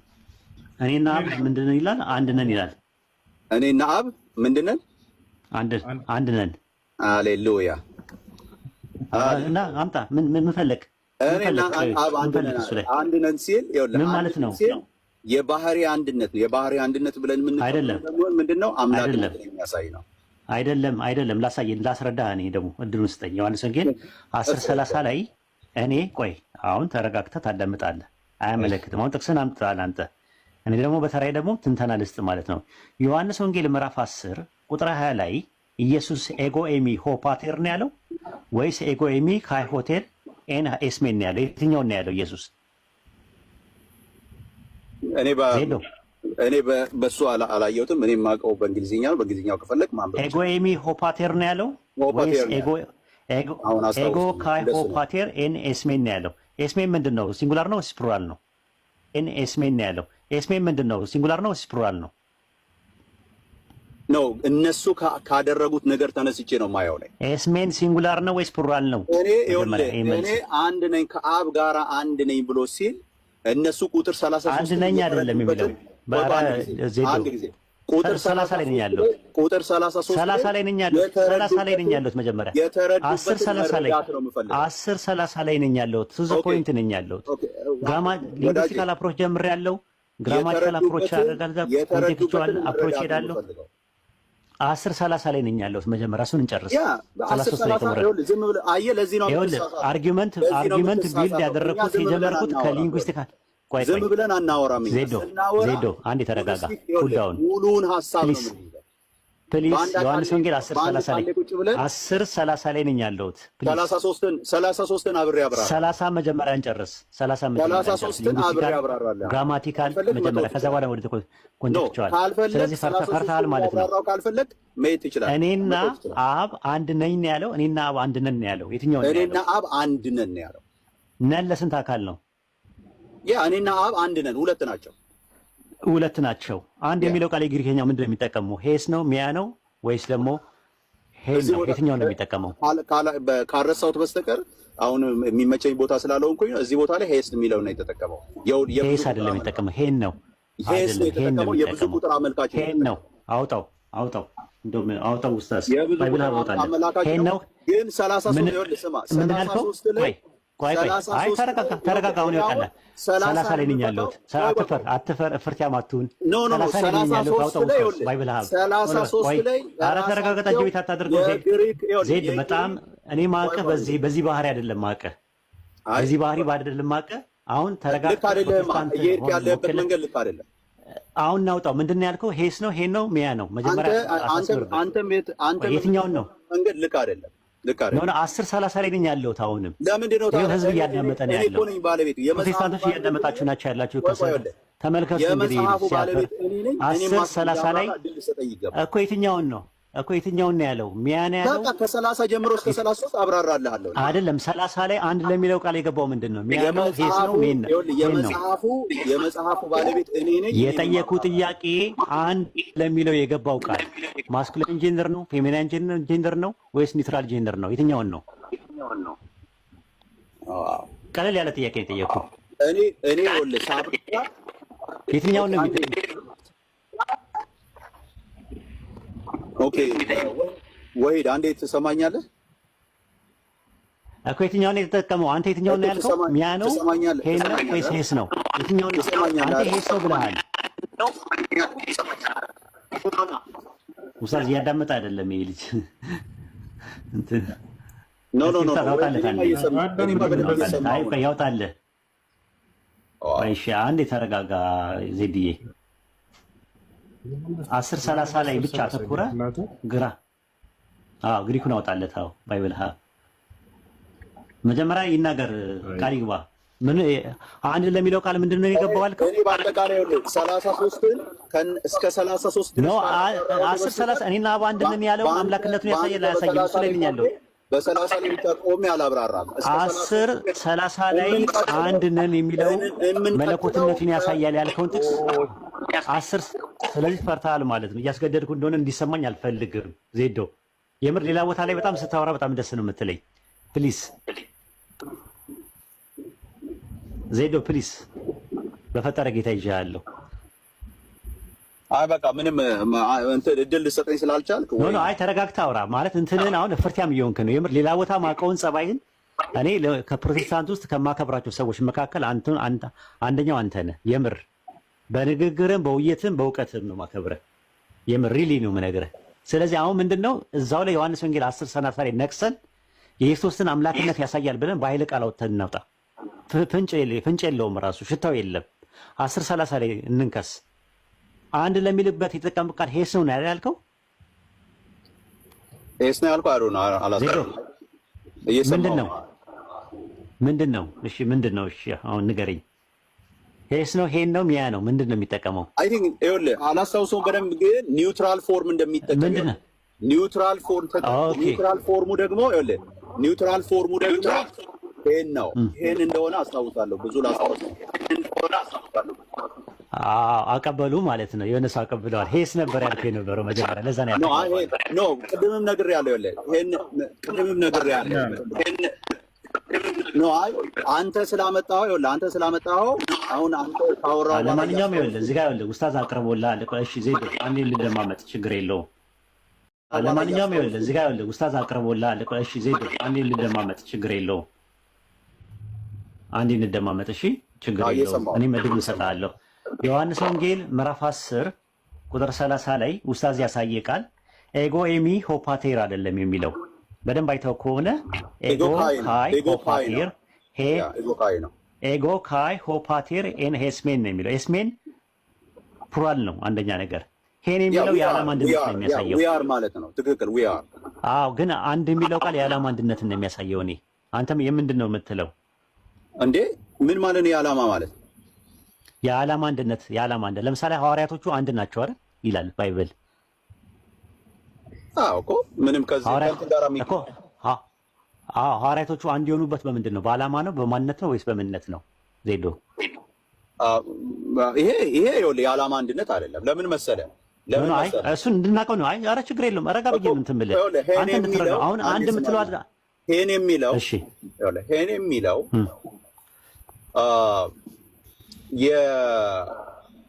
እኔና አብ ምንድን ነን ይላል? አንድ ነን ይላል። እኔና አብ ምንድን ነን? አንድ ነን። ሃሌሉያ። እና አምጣ ምን ፈለግ? እኔና አብ አንድ ነን ሲል ምን ማለት ነው? የባህሪ አንድነት ነው። የባህሪ አንድነት ብለን ምንድነው? አምላክነት የሚያሳይ ነው። አይደለም። ላስረዳ። እኔ ደግሞ እድሉን ስጠኝ። ዮሐንስ ወንጌል 10:30 ላይ እኔ ቆይ አሁን ተረጋግተህ ታዳምጣለህ። አያመለክትም። አሁን ጥቅስን አምጥተሃል አንተ። እኔ ደግሞ በተራይ ደግሞ ትንተና ልስጥ ማለት ነው። ዮሐንስ ወንጌል ምዕራፍ 10 ቁጥር 20 ላይ ኢየሱስ ኤጎ ኤሚ ሆፓቴር ነው ያለው ወይስ ኤጎ ኤሚ ካይ ሆቴል ኤን ኤስሜን ነው ያለው? የትኛውን ነው ያለው ኢየሱስ? እኔ በሱ አላየሁትም። እኔ የማውቀው በእንግሊዝኛ ነው። በእንግሊዝኛው ከፈለግ ማንበብ ኤጎ ኤሚ ሆፓቴር ነው ያለው ወይስ ኤጎ ካይ ሆፓቴር ኤን ኤስሜን ነው ያለው? ኤስሜን ምንድን ነው? ሲንጉላር ነው ወይስ ፕሉራል ነው? ኤን ኤስሜን ነው ያለው። ኤስሜን ምንድን ነው? ሲንጉላር ነው ወይስ ፕሉራል ነው? ነው እነሱ ካደረጉት ነገር ተነስቼ ነው ማየው ላይ ኤስሜን ሲንጉላር ነው ወይስ ፕሉራል ነው? እኔ አንድ ነኝ ከአብ ጋራ አንድ ነኝ ብሎ ሲል እነሱ ቁጥር 33 አንድ ነኝ አይደለም የሚለው ቁጥር 30 ላይ ነኝ ያለው። ቁጥር 30 ላይ ነኝ ያለው። 30 ላይ ነኝ ያለው። መጀመሪያ 10:30 ላይ ነኝ ያለው። ቱ ዘ ፖይንት ነኝ ያለው። ሊንግዊስቲካል አፕሮች ጀምር ያለው ግራማቲካል አፕሮች አደርጋለሁ። ኮንቴክስቹዋል አፕሮች ሄዳለሁ። 10:30 ላይ ነኝ ያለው። መጀመሪያ እሱን እንጨርስ። 33 ላይ ተመረጠ። አርጊውመንት ቢልድ ያደረኩት የጀመርኩት ከሊንግዊስቲካል ዝም ብለን አናወራም። ዜዶ አንዴ ተረጋጋ። ኩልዳውን ሙሉውን ሐሳብ ነው ፕሊዝ። ዮሐንስ ወንጌል 10:30 ላይ ነኝ ያለሁት። 33ን አብሬ አብራራ። 30 መጀመሪያ እንጨርስ። 33ን አብሬ አብራራለሁ። ግራማቲካል መጀመሪያ፣ ከዛ በኋላ ወደ ኮንቴክስቹዋል። ስለዚህ ፈርተሃል ማለት ነው። ካልፈለግ መሄድ ትችላለህ። እኔና አብ አንድ ነኝ ነው ያለው። እኔና አብ አንድ ነን ነው ያለው። የትኛው ነው? እኔና አብ አንድ ነን ነው ያለው። ነን ለስንት አካል ነው? እኔና አብ አንድ ነን፣ ሁለት ናቸው። ሁለት ናቸው። አንድ የሚለው ቃል የግሪክኛው ምንድን ነው የሚጠቀመው? ሄስ ነው ሚያ ነው ወይስ ደግሞ ሄን ነው? የትኛው ነው የሚጠቀመው? ካረሳሁት በስተቀር አሁን የሚመቸኝ ቦታ ስላልሆንኩኝ እዚህ ቦታ ላይ ሄስ የሚለው ነው የተጠቀመው። ሄስ አይደለም የሚጠቀመው፣ ሄን ነው። ሄስ ነው የተጠቀመው። የብዙ ቁጥር አመልካች ሄን ነው። አውጣው እንደውም አውጣው ኡስታዝ ባይብል አውጣለ። ሄን ነው ግን 33 ይወል ስማ 33 ላይ ቆይ ተረጋጋ። አሁን ይወጣል 30 ላይ ነኝ ያለሁት። አትፈር እፍርት ያማቱን 30 ላይ ነኝ ያለሁት። አውጣው ኡስታዝ ባይብል ሀብ 33 ላይ ኧረ ተረጋጋ። ጅቢት አታድርገው ዜድ በጣም እኔ ማቀህ በዚህ ባህሪ አይደለም ማቀህ በዚህ ባህሪ አይደለም ማቀህ። አሁን ተረጋጋ። ልክ አይደለም። እየሄድክ ያለበት መንገድ ልክ አይደለም። አሁን እናውጣው። ምንድን ነው ያልከው? ሄስ ነው ሄን ነው ሚያ ነው? መጀመሪያ አንተ የትኛውን ነው? መንገድ ልክ አይደለም። ነው 10:30 ላይ ነኝ ያለሁት። አሁንም ለምንድን ነው ህዝብ እያዳመጠ ነው ያለው? ፕሮቴስታንቶች እያዳመጣችሁ ናቸው ያላችሁ። ተመልከቱ እንግዲህ 10:30 ላይ እኮ የትኛውን ነው ያለው? ሚያ ነው ያለው። ከ30 ጀምሮ እስከ 33 አብራራልሃለሁ። አይደለም 30 ላይ አንድ ለሚለው ቃል የገባው ምንድን ነው? ሚያ ነው ሄስ ነው ሜን ነው? የመጽሐፉ ባለቤት እኔ ነኝ። የጠየቁ ጥያቄ አንድ ለሚለው የገባው ቃል ማስኩሊን ጄንደር ነው ፌሚናይን ጄንደር ነው ወይስ ኒውትራል ጄንደር ነው? የትኛውን ነው? ቀለል ያለ ጥያቄ ነው የጠየቁ። እኔ ወልህ ሳብራ የትኛውን ነው የሚጠይቁት? ኦኬ ወሂድ አንዴ ትሰማኛለህ እኮ የትኛውን ነው የተጠቀመው? አንተ የትኛውን ነው ያልከው? ሚያ ነው ሄን ነው ወይስ ሄስ ነው? የትኛውን ነው? አንተ ሄስ ነው ብለሃል። ኡስታዝ እያዳመጠ አይደለም ይሄ ልጅ እንትን ያውጣልህ። እሺ አንዴ ተረጋጋ ዜድዬ። 10:30 ላይ ብቻ አተኩረ ግራ ግሪኩን አውጣለት። ባይብል መጀመሪያ ይናገር ቃል ይግባ። ምን አንድ ለሚለው ቃል ምንድን ነው የገባው አልከው? እኔ በአጠቃላይ 33 እስከ 33 ነው 10:30 እኔና አባ አንድ ነን ያለው አምላክነቱን ያሳያል አያሳይም? እሱ ላይ ነኝ ያለው። በ30 ላይ ብቻ ቆሜ አላብራራም። 10:30 ላይ አንድ ነን የሚለው መለኮትነቱን ያሳያል ያልከውን ጥቅስ 10 ስለዚህ ፈርታል ማለት ነው። እያስገደድኩ እንደሆነ እንዲሰማኝ አልፈልግም ዜዶ። የምር ሌላ ቦታ ላይ በጣም ስታወራ በጣም ደስ ነው የምትለኝ። ፕሊስ ዜዶ ፕሊስ፣ በፈጠረ ጌታ ይዣለሁ። አይ በቃ ምንም እንትን እድል ልሰጠኝ ስላልቻልክ ኖ አይ ተረጋግተህ አውራ ማለት እንትንን አሁን እፍርቲያም እየሆንክ ነው። የምር ሌላ ቦታ ማውቀውን ጸባይህን እኔ ከፕሮቴስታንት ውስጥ ከማከብራቸው ሰዎች መካከል አንደኛው አንተ ነህ። የምር በንግግርም በውይይትም በእውቀትም ነው ማከብረህ። የምር ሪሊ ነው የምነግርህ። ስለዚህ አሁን ምንድነው እዛው ላይ ዮሐንስ ወንጌል 10:30 ላይ ነቅሰን የኢየሱስን አምላክነት ያሳያል ብለን በኃይለ ቃል አውጥተን እናውጣ። ፍንጭ የለውም ራሱ ሽታው የለም። 10:30 ላይ እንንከስ። አንድ ለሚልበት የተጠቀምበት ቃል ሄስ ነው ያልከው? ሄስ ነው ያልከው? አሩና አላሰረም። ምንድነው? እሺ ምንድነው? እሺ አሁን ንገረኝ። ሄስ ነው ሄን ነው ሚያ ነው ምንድነው የሚጠቀመው? አይ ቲንክ ይኸውልህ አላስታውሰውም በደንብ ግን ኒውትራል ፎርም እንደሚጠቀም ምንድነው? ኒውትራል ፎርሙ ደግሞ ይኸውልህ ኒውትራል ፎርሙ ደግሞ ሄን ነው። ሄን እንደሆነ አስታውሳለሁ። ብዙ ላስታውስ እንደሆነ አስታውሳለሁ። አቀበሉ ማለት ነው። የሆነ ሰው አቀብለዋል። ሄስ ነበር ያልከው የነበረው መጀመሪያ። ለዛ ነው ያልከው። ኖ ቅድምም ነግሬያለሁ። ይኸውልህ ሄን ቅድምም ነግሬያለሁ። ኖ አይ አንተ ስላመጣኸው ይኸውልህ አንተ ስላመጣኸው አሁን አንተ ታወራው። ለማንኛውም ይኸውልህ እዚህ ጋር ይኸውልህ ኡስታዝ አቅርቦልሃል። እሺ ዜዶ አንዴ ልለማመጥ ችግር የለውም። ለማንኛውም ይኸውልህ እዚህ ጋር ይኸውልህ ኡስታዝ አቅርቦልሃል። እሺ ዜዶ አንዴ ልለማመጥ ችግር የለውም። አንዴ እንደማመጥ እሺ ችግር የለውም። እኔም እድል እሰጥሃለሁ። ዮሐንስ ወንጌል ምዕራፍ 10 ቁጥር 30 ላይ ኡስታዝ ያሳየ ቃል ኤጎ ኤሚ ሆፓቴር አይደለም የሚለው በደንብ አይተው ከሆነ ኤጎ ካይ ሆፓቴር ኤጎ ካይ ሆፓቴር ኤን ሄስሜን ነው የሚለው። ሄስሜን ፕሉራል ነው አንደኛ ነገር። ሄን የሚለው የዓለም አንድነት ነው የሚያሳየው። ዊ አር ማለት ነው። ትክክል ዊ አር። አዎ ግን አንድ የሚለው ቃል የዓለም አንድነት ነው የሚያሳየው። እኔ አንተም የምንድን ነው የምትለው እንዴ? ምን ማለት ነው የዓላማ ማለት? የዓላማ አንድነት ለምሳሌ ሐዋርያቶቹ አንድ ናቸው አይደል ይላል ባይብል። አዎ እኮ ምንም ከዚህ ጋር እኮ ሐዋርያቶቹ አንድ የሆኑበት በምንድን ነው? በዓላማ ነው፣ በማንነት ነው ወይስ በምንነት ነው? ዜዶ ይሄ ይኸውልህ የዓላማ አንድነት አይደለም። ለምን መሰለህ? እሱን እንድናውቀው ነው። አይ ኧረ ችግር የለውም። ረጋ ብዬ ነው እንትን የምልህ አንተ እንድትረዳው። አሁን አንድ የምትለው ሄን የሚለው ሄን የሚለው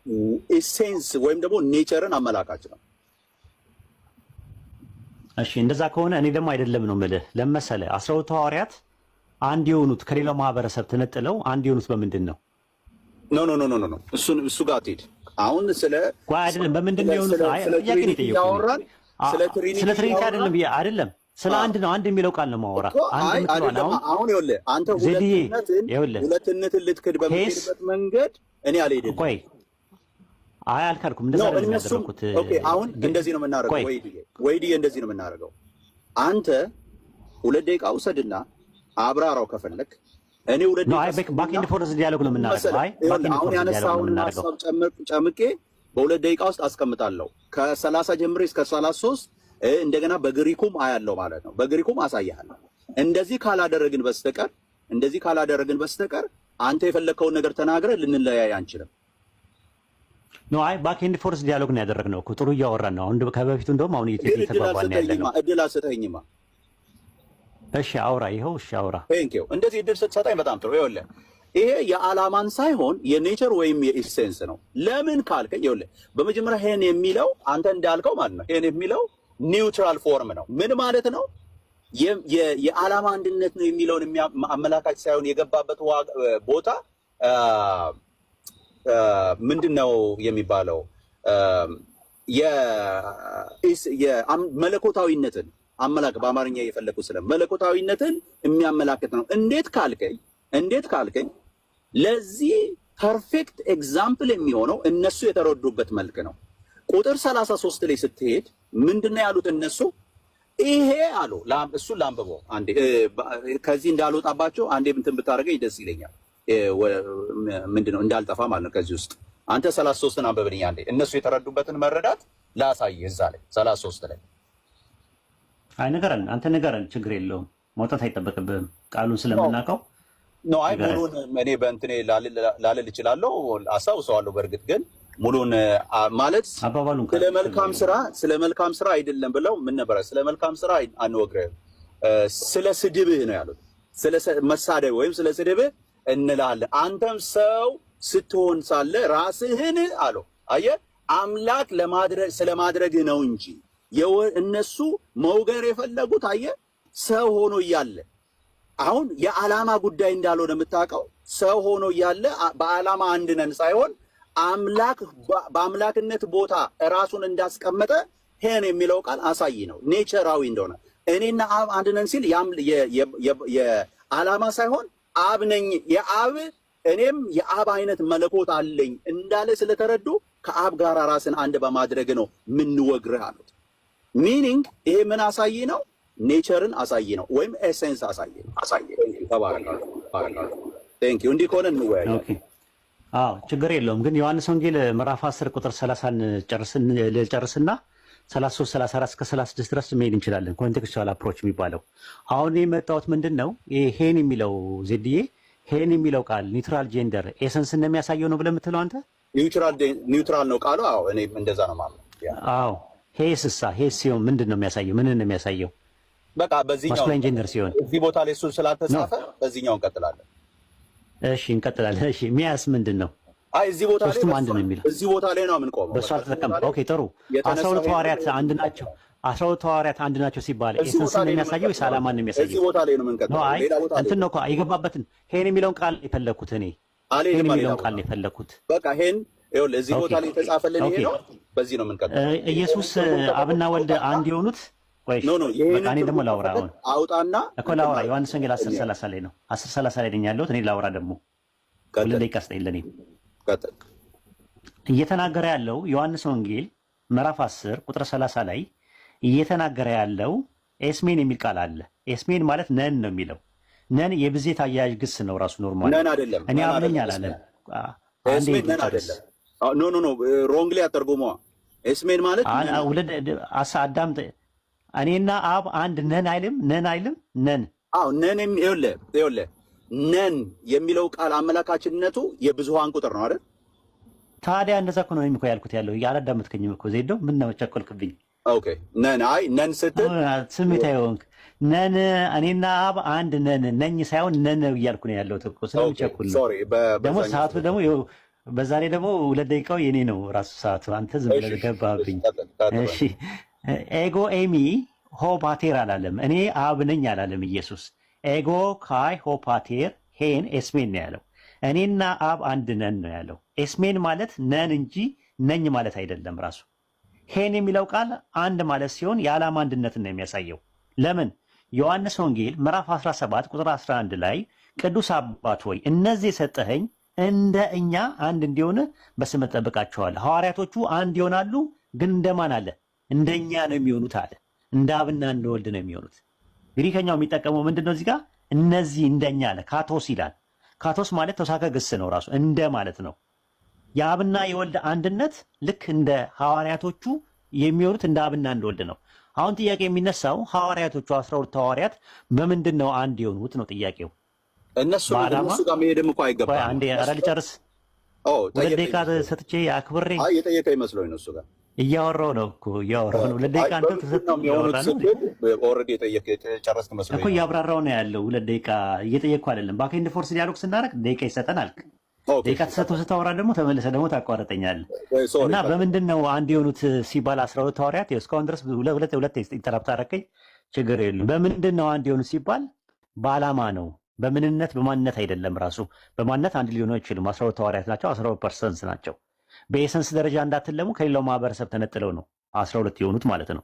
የኢሴንስ ወይም ደግሞ ኔቸርን አመላካች ነው። እሺ እንደዛ ከሆነ እኔ ደግሞ አይደለም ነው የምልህ። ለምን መሰለህ? 12 ሐዋርያት አንድ የሆኑት ከሌላው ማህበረሰብ ተነጥለው አንድ የሆኑት በምንድን ነው? ኖ እሱ ጋር አትሄድ። አሁን ስለ አይደለም በምንድን ነው የሆኑት? አይ ጥያቄ ነው የጠየቁት። ስለ ትሪኒቲ አይደለም ብዬ አይደለም፣ ስለ አንድ ነው። አንድ የሚለው ቃል ነው ማወራ። አንድ የምትለው አሁን ይኸውልህ አንተ ሁለትነትን ልትክድ በምትሄድበት መንገድ እኔ አልሄድም። ቆይ አይ አልካልኩም። እንደዛ ነው ያደረኩት። ኦኬ አሁን እንደዚህ ነው የምናደርገው። ወይድዬ እንደዚህ ነው የምናደርገው። አንተ 2 ደቂቃ ውሰድና አብራራው ከፈለክ። እኔ 2 ደቂቃ ባክ ኤንድ ፎርዝ ዲያሎግ ነው የምናደርገው። አይ አሁን ያነሳውን ሐሳብ ጨምቄ በ2 ደቂቃ ውስጥ አስቀምጣለሁ። ከ30 ጀምሬ እስከ 33 እንደገና በግሪኩም አያለው ማለት ነው። በግሪኩም አሳያለሁ። እንደዚህ ካላደረግን በስተቀር አንተ የፈለከውን ነገር ተናግረህ ልንለያይ አንችልም። ኖ አይ ባክ ኤንድ ፎርስ ዲያሎግ ነው ያደረግነው እኮ ጥሩ እያወራን ነው። አሁን ከበፊቱ እንደውም አሁን እየተባባልን ያለነው እድል አትሰጠኝማ። እሺ አውራ፣ ይኸው እሺ አውራ። ቴንክ ዩ። እንደዚህ እድል ስትሰጠኝ በጣም ጥሩ። ይኸውልህ ይሄ የዓላማን ሳይሆን የኔቸር ወይም የኢሴንስ ነው። ለምን ካልከኝ ይኸውልህ በመጀመሪያ ሄን የሚለው አንተ እንዳልከው ማለት ነው። ሄን የሚለው ኒውትራል ፎርም ነው። ምን ማለት ነው? የዓላማ አንድነት ነው የሚለውን አመላካች ሳይሆን የገባበት ቦታ ምንድነው የሚባለው? የመለኮታዊነትን አመላክ በአማርኛ የፈለኩ ስለ መለኮታዊነትን የሚያመላክት ነው። እንዴት ካልከኝ ለዚህ ፐርፌክት ኤግዛምፕል የሚሆነው እነሱ የተረዱበት መልክ ነው። ቁጥር 33 ላይ ስትሄድ ምንድነው ያሉት እነሱ? ይሄ አሉ። እሱን ላንብበው አንዴ፣ ከዚህ እንዳልወጣባቸው አንዴ እንትን ብታደርገኝ ደስ ይለኛል። ምንድነው እንዳልጠፋ ማለት ነው። ከዚህ ውስጥ አንተ 33ን አንብብልኝ አንዴ። እነሱ የተረዱበትን መረዳት ላሳይህ እዛ ላይ 33 ላይ። አይ ንገረን፣ አንተ ንገረን፣ ችግር የለውም መውጣት አይጠበቅብህም ቃሉን ስለምናውቀው ነው። አይ ሙሉን እኔ በእንትኔ ላልል እችላለሁ፣ አስታውሰዋለሁ። በእርግጥ ግን ሙሉን ማለት ስለ መልካም ስራ አይደለም ብለው ምን ነበረ? ስለ መልካም ስራ አንወግርህም፣ ስለ ስድብህ ነው ያሉት። ስለ መሳደብ ወይም ስለ ስድብህ እንላለን። አንተም ሰው ስትሆን ሳለ ራስህን አለው። አየህ አምላክ ስለማድረግህ ነው እንጂ እነሱ መውገር የፈለጉት አየህ ሰው ሆኖ እያለ አሁን የዓላማ ጉዳይ እንዳልሆነ የምታውቀው ሰው ሆኖ እያለ በዓላማ አንድ ነን ሳይሆን አምላክ በአምላክነት ቦታ ራሱን እንዳስቀመጠ ሄን የሚለው ቃል አሳይ ነው። ኔቸራዊ እንደሆነ እኔና አብ አንድ ነን ሲል የዓላማ ሳይሆን አብ ነኝ የአብ እኔም የአብ አይነት መለኮት አለኝ እንዳለ ስለተረዱ ከአብ ጋር ራስን አንድ በማድረግ ነው ምንወግርህ አሉት። ሚኒንግ ይሄ ምን አሳይ ነው? ኔቸርን አሳይ ነው፣ ወይም ኤሴንስ አሳይ ነው። ቴንክ ዩ። እንዲህ ከሆነ እንወያያለን። አዎ ችግር የለውም። ግን ዮሐንስ ወንጌል ምዕራፍ 10 ቁጥር 30ን ጨርስና 33 34 እስከ 36 ድረስ መሄድ እንችላለን። ኮንቴክስቹዋል አፕሮች የሚባለው አሁን የመጣሁት ምንድን ነው? ሄን የሚለው ዜድዬ ሄን የሚለው ቃል ኒውትራል ጄንደር ኤሰንስ እንደሚያሳየው ነው ብለህ የምትለው አንተ? ኒውትራል ነው ቃሉ። አዎ እኔ እንደዛ ነው ማለት። አዎ ሄስሳ ሄስ ሲሆን ምንድን ነው የሚያሳየው? ምን ነው የሚያሳየው? በቃ በዚህኛው ማስኩላይን ጄንደር ሲሆን እዚህ ቦታ ላይ እሱ ስላልተጻፈ በዚህኛው እንቀጥላለን። እሺ እንቀጥላለን። እሺ ሚያስ ምንድን ነው? አይ እዚህ ቦታ ላይ አንድ ነው የሚለው እዚህ ቦታ ላይ ነው የምንቆመው። በእሱ አልተጠቀምም። ኦኬ ጥሩ። 12 ሐዋርያት አንድ ናቸው። 12 ሐዋርያት አንድ ናቸው ሲባል ኤሰንስ ነው የሚያሳየው ወይስ ዓላማን ነው የሚያሳየው? እዚህ ቦታ ላይ ነው የምንቀጥለው። ሌላ ቦታ እንትን ነው የገባበትን ሄን የሚለውን ቃል የፈለኩት እኔ ሄን የሚለውን ቃል ነው የፈለኩት። በቃ ሄን ይኸውልህ እዚህ ቦታ ላይ የተጻፈልን ይሄ ነው። በዚህ ነው የምንቀጥለው። ኢየሱስ አብና ወልድ አንድ የሆኑት ቆይ በቃ እኔ ደግሞ ላውራ አሁን አውጣና እኮ ላውራ። ዮሐንስ ወንጌል 10:30 ላይ ነው 10:30 ላይ ነኝ ያለሁት እኔ ላውራ ደግሞ ሁለት ደቂቃ ስጠኝ ለእኔ እየተናገረ ያለው ዮሐንስ ወንጌል ምዕራፍ 10 ቁጥር 30 ላይ እየተናገረ ያለው ኤስሜን የሚል ቃል አለ። ኤስሜን ማለት ነን ነው የሚለው። ነን የብዜት አያያዥ ግስ ነው ራሱ ኖርማል። ነን አይደለም። እኔ አብለኝ አላለም። ኤስሜን ነን አይደለም። ኖ ሮንግሊ አተርጉሞ ኤስሜን ማለት አዳምጥ። እኔና አብ አንድ ነን አይልም። ነን አይልም። ነን አዎ ነን ይኸውልህ ነን የሚለው ቃል አመላካችነቱ የብዙሃን ቁጥር ነው አይደል? ታዲያ እንደዛ እኮ ነው እኮ ያልኩት ያለው። ያላዳመጥከኝም እኮ ዜዶ። ምን ነው ቸኮልክብኝ? ኦኬ ነን። አይ ነን ስትል ስሜታዊ ሆንክ። ነን እኔና አብ አንድ ነን ነኝ ሳይሆን ነን እያልኩ ነው ያለሁት እኮ ስለምቸኩል ነው። ደግሞ ሰዓቱ ደግሞ በዛ ላይ ደግሞ 2 ደቂቃው የኔ ነው ራሱ ሰዓቱ። አንተ ዝም ብለህ ገባብኝ። እሺ ኤጎ ኤሚ ሆፓቴር አላለም። እኔ አብ ነኝ አላለም ኢየሱስ። ኤጎ ካይ ሆፓቴር ሄን ኤስሜን ነው ያለው። እኔና አብ አንድ ነን ነው ያለው። ኤስሜን ማለት ነን እንጂ ነኝ ማለት አይደለም። ራሱ ሄን የሚለው ቃል አንድ ማለት ሲሆን የዓላማ አንድነትን ነው የሚያሳየው። ለምን? ዮሐንስ ወንጌል ምዕራፍ 17 ቁጥር 11 ላይ ቅዱስ አባት ሆይ እነዚህ የሰጠኸኝ እንደ እኛ አንድ እንዲሆን በስምህ እጠብቃቸዋለሁ። ሐዋርያቶቹ አንድ ይሆናሉ፣ ግን እንደማን አለ? እንደኛ ነው የሚሆኑት አለ። እንደ አብና እንደ ወልድ ነው የሚሆኑት። ግሪከኛው የሚጠቀመው ምንድነው? እዚህ ጋር እነዚህ እንደኛ አለ። ካቶስ ይላል። ካቶስ ማለት ተውሳከ ግስ ነው፣ ራሱ እንደ ማለት ነው። የአብና የወልድ አንድነት ልክ እንደ ሐዋርያቶቹ የሚሆኑት እንደ አብና እንደ ወልድ ነው። አሁን ጥያቄ የሚነሳው ሐዋርያቶቹ 12 ሐዋርያት በምንድን ነው አንድ የሆኑት ነው ጥያቄው። እነሱ ጋር መሄድም እኮ አይገባም። አንዴ ኧረ ልጨርስ። 2 ደቂቃ ሰጥቼ አክብሬ የጠየቀ ይመስለኝ ነው። እሱ ጋር እያወራሁ ነው እኮ እያወራሁ ነው። 2 ደቂቃ አንተ ተሰጥቶ እያወራ ነው። ኦልሬዲ የጠየቀ ጨረስክ መስሎኝ እኮ እያብራራሁ ነው ያለው። 2 ደቂቃ እየጠየቅኩ አይደለም። ባክ ኤንድ ፎርስ ዲያሎግ ስናደርግ ደቂቃ ይሰጠን አልክ። ደቂቃ ተሰጥቶ ስታወራ ደግሞ ተመልሰህ ደግሞ ታቋርጠኛለህ። እና በምንድን ነው አንድ የሆኑት ሲባል 12 ሐዋርያት እስካሁን ድረስ ሁለት ኢንተራፕት አደረከኝ። ችግር የለም። በምንድን ነው አንድ የሆኑት ሲባል በዓላማ ነው። በምንነት በማንነት አይደለም። ራሱ በማንነት አንድ ሊሆኑ አይችሉም። 12 ሐዋርያት ናቸው። 12% ናቸው። በኤሰንስ ደረጃ እንዳትለሙ ከሌላው ማህበረሰብ ተነጥለው ነው 12 የሆኑት ማለት ነው።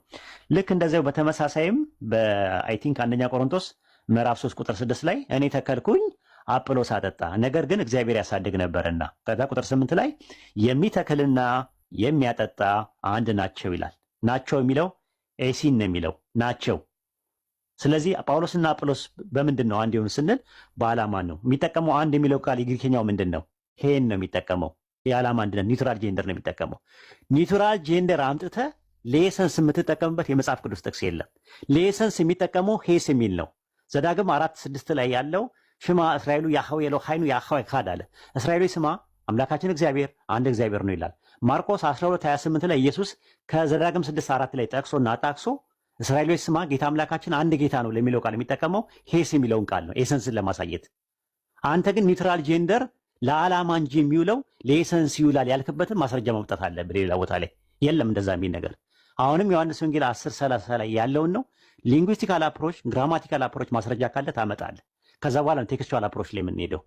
ልክ እንደዚያው በተመሳሳይም በአይ ቲንክ 1ኛ ቆሮንቶስ ምዕራፍ 3 ቁጥር 6 ላይ እኔ ተከልኩኝ አጵሎስ አጠጣ፣ ነገር ግን እግዚአብሔር ያሳድግ ነበርና። ከዛ ቁጥር 8 ላይ የሚተክልና የሚያጠጣ አንድ ናቸው ይላል። ናቸው የሚለው ኤሲን ነው የሚለው ናቸው። ስለዚህ ጳውሎስና አጵሎስ በምንድን ነው አንድ የሆኑ ስንል በዓላማ ነው የሚጠቀመው። አንድ የሚለው ቃል የግሪከኛው ምንድን ነው? ሄን ነው የሚጠቀመው። የዓላማ አንድነት ኒውትራል ጄንደር ነው የሚጠቀመው። ኒውትራል ጄንደር አምጥተህ ለኤሰንስ የምትጠቀምበት የመጽሐፍ ቅዱስ ጥቅስ የለም። ለኤሰንስ የሚጠቀመው ሄስ የሚል ነው። ዘዳግም 4:6 ላይ ያለው ሽማ እስራኤሉ ያህዌ ኤሎሃይኑ ያህዌ ካድ አለ። እስራኤሎች ስማ አምላካችን እግዚአብሔር አንድ እግዚአብሔር ነው ይላል። ማርቆስ 12:28 ላይ ኢየሱስ ከዘዳግም 6:4 ላይ ጠቅሶና አጣቅሶ እስራኤሎች ስማ ጌታ አምላካችን አንድ ጌታ ነው ለሚለው ቃል የሚጠቀመው ሄስ የሚለውን ቃል ነው ኤሰንስን ለማሳየት። አንተ ግን ኒውትራል ጄንደር ለዓላማ እንጂ የሚውለው ለኤሰንስ ይውላል ያልክበትን ማስረጃ ማምጣት አለ። በሌላ ቦታ ላይ የለም እንደዛ የሚል ነገር። አሁንም ዮሐንስ ወንጌል 10:30 ላይ ያለውን ነው። ሊንጉስቲካል አፕሮች፣ ግራማቲካል አፕሮች ማስረጃ ካለ ታመጣለህ። ከዛ በኋላ ቴክስቹዋል አፕሮች ላይ የምንሄደው።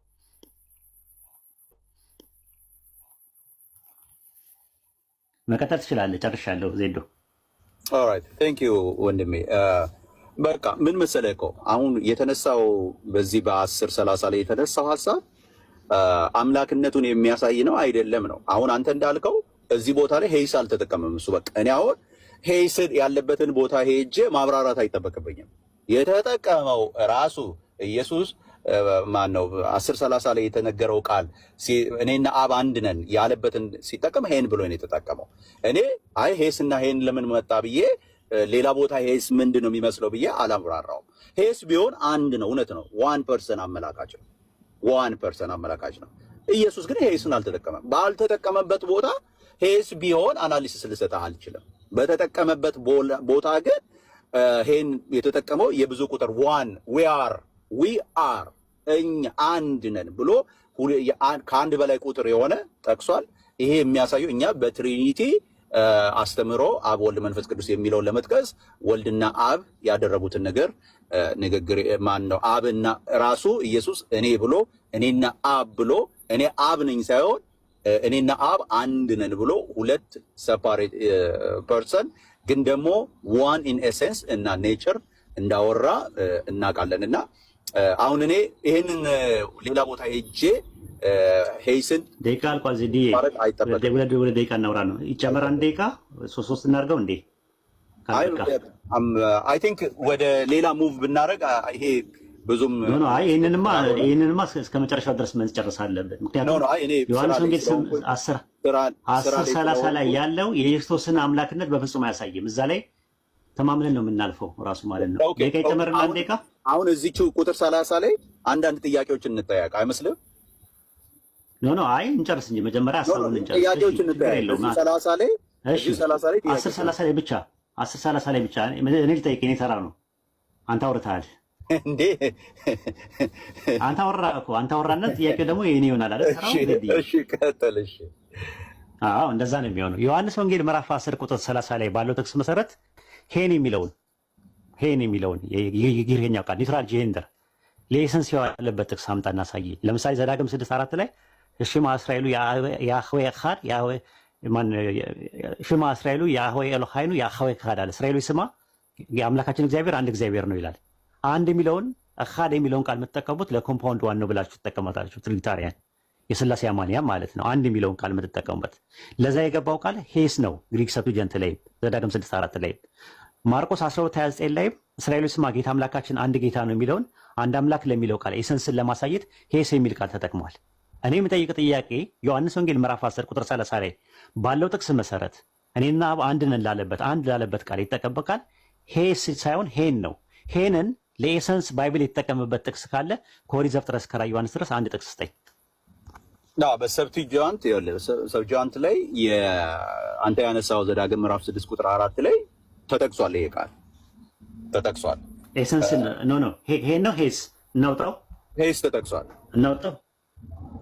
መቀጠል ትችላለህ። ጨርሻለሁ ዜዶ። ኦልራይት ቴንክ ዩ ወንድሜ። በቃ ምን መሰለህ እኮ አሁን የተነሳው በዚህ በ10:30 ላይ የተነሳው ሀሳብ አምላክነቱን የሚያሳይ ነው አይደለም ነው። አሁን አንተ እንዳልከው እዚህ ቦታ ላይ ሄይስ አልተጠቀመም እሱ። በቃ እኔ አሁን ሄይስ ያለበትን ቦታ ሄጄ ማብራራት አይጠበቅብኝም። የተጠቀመው ራሱ ኢየሱስ ማን ነው? 10:30 ላይ የተነገረው ቃል እኔና አብ አንድ ነን ያለበትን ሲጠቀም ሄን ብሎ ነው የተጠቀመው። እኔ አይ ሄስና ሄን ለምን መጣ ብዬ ሌላ ቦታ ሄስ ምንድን ነው የሚመስለው ብዬ አላብራራውም። ሄስ ቢሆን አንድ ነው፣ እውነት ነው። 1% አመላካች ነው። 1% አመላካች ነው። ኢየሱስ ግን ሄስን አልተጠቀመም። ባልተጠቀመበት ቦታ ሄስ ቢሆን አናሊሲስ ልሰጥህ አልችልም። በተጠቀመበት ቦታ ግን ሄን የተጠቀመው የብዙ ቁጥር ዊ አር እኛ አንድ ነን ብሎ ከአንድ በላይ ቁጥር የሆነ ጠቅሷል። ይሄ የሚያሳየው እኛ በትሪኒቲ አስተምሮ አብ ወልድ መንፈስ ቅዱስ የሚለውን ለመጥቀስ ወልድና አብ ያደረጉትን ንግግር ማን ነው? አብና ራሱ ኢየሱስ እኔ ብሎ እኔና አብ ብሎ እኔ አብ ነኝ ሳይሆን እኔና አብ አንድ ነን ብሎ ሁለት ሰፓሬት ፐርሰን ግን ደግሞ ዋን ኢን ኤሰንስ እና ኔቸር እንዳወራ እናውቃለን። እና አሁን እኔ ይሄንን ሌላ ቦታ ሄጄ ሄይስን ደቂቃ አልቋል። ዜዲ ወደ ደቂቃ እናውራ ነው ይጨመር። አንድ ደቂቃ ሶስት እናድርገው እንዴ? አይ ቲንክ ወደ ሌላ ሙቭ ብናደርግ ይሄ ብዙም አይ ይሄንንማ እስከ መጨረሻው ድረስ መጨረስ አለብን። ምክንያቱም ዮሐንስ ወንጌል 10:30 ላይ ያለው የክርስቶስን አምላክነት በፍጹም አያሳይም። እዛ ላይ ተማምነን ነው የምናልፈው ራሱ ማለት ነው። ደቂቃ ይጨመርና ደቂቃ አሁን እዚቹ ቁጥር 30 ላይ አንዳንድ ጥያቄዎችን እንጠያቅ አይመስልም? ኖ አይ እንጨርስ እንጂ መጀመሪያ ሐሳቡን እንጨርስ። ጥያቄዎችን እንጠያቅ። እዚህ 30 ላይ እሺ 10 ላይ ብቻ 10 ላይ ብቻ እኔ ልጠይቅ። እኔ ተራ ነው። አንተ አውርተሃል እንዴ? አንተ አወራህ እኮ አንተ አወራነት ጥያቄው ደግሞ የኔ ይሆናል አይደል? እሺ ቀጥል። እሺ አዎ እንደዛ ነው የሚሆነው። ዮሐንስ ወንጌል ምዕራፍ 10 ቁጥር 30 ላይ ባለው ጥቅስ መሰረት ሄን የሚለውን የግሪክኛው ቃል ኒውትራል ጄንደር ሌሰንስ ያለበት ጥቅስ አምጣ እናሳይ። ለምሳሌ ዘዳግም 6:4 ላይ ሽማ እስራኤሉ ያህዌ ኻድ ሽማ እስራኤሉ ያህዌ ኤሎሃይኑ ያህዌ ኻድ አለ። እስራኤሉ ስማ የአምላካችን እግዚአብሔር አንድ እግዚአብሔር ነው ይላል። አንድ የሚለውን ኻድ የሚለውን ቃል የምትጠቀሙት ለኮምፓውንድ ዋን ነው ብላችሁ ትጠቀማላችሁ። ትሪኒታሪያን የሥላሴ አማንያ ማለት ነው። አንድ የሚለውን ቃል የምትጠቀሙበት ለዛ የገባው ቃል ሄስ ነው። ግሪክ ሰብትጀንት ላይ ዘዳግም 6:4 ላይ ማርቆስ 12:29 ላይ እስራኤሉ ስማ ጌታ አምላካችን አንድ ጌታ ነው የሚለውን አንድ አምላክ ለሚለው ቃል ኤሰንስን ለማሳየት ሄስ የሚል ቃል ተጠቅሟል። እኔ የምጠይቅ ጥያቄ ዮሐንስ ወንጌል ምዕራፍ 10 ቁጥር 30 ላይ ባለው ጥቅስ መሰረት እኔና አንድ ነን ላለበት ቃል የተጠቀመበት ቃል ሄስ ሳይሆን ሄን ነው። ሄንን ለኤሰንስ ባይብል የተጠቀመበት ጥቅስ ካለ ከኦሪት ዘፍጥረት እስከ ራዕየ ዮሐንስ ድረስ አንድ ጥቅስ ስጠኝ። በሰብትጃንት ላይ አንተ ያነሳው ዘዳግም ምዕራፍ 6 ቁጥር 4 ላይ ተጠቅሷል። ይሄ ቃል ተጠቅሷል። ኤሰንስ ኖ ሄን ነው ሄስ እናውጣው። ሄስ ተጠቅሷል። እናውጣው።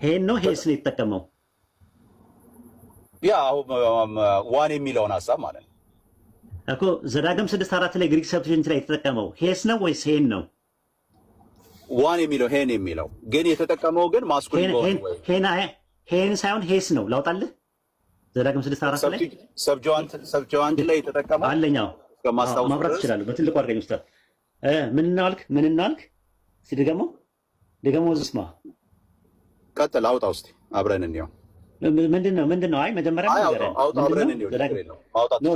ሄን ነው ሄስ ነው የተጠቀመው። ያ ዋን የሚለውን ሐሳብ ማለት ነው እኮ ዘዳግም 6:4 ላይ ግሪክ ሰብትጀንት ላይ የተጠቀመው ሄስ ነው ወይስ ሄን ነው? ዋን የሚለው ሄን የሚለው ግን የተጠቀመው ግን ማስኩሊን ነው ወይ? ሄን ሳይሆን ሄስ ነው። ላውጣልህ ዘዳግም 6:4 ላይ ሰብትጃንት ላይ የተጠቀመው አለኛው ማብራት ይችላል። በትልቁ አድርገኝ ውስጥ ምን እናልክ ሲደገመው ዝስማ ቀጥል። አውጣው እስቲ አብረን እንየው። ምንድነው? አይ መጀመሪያ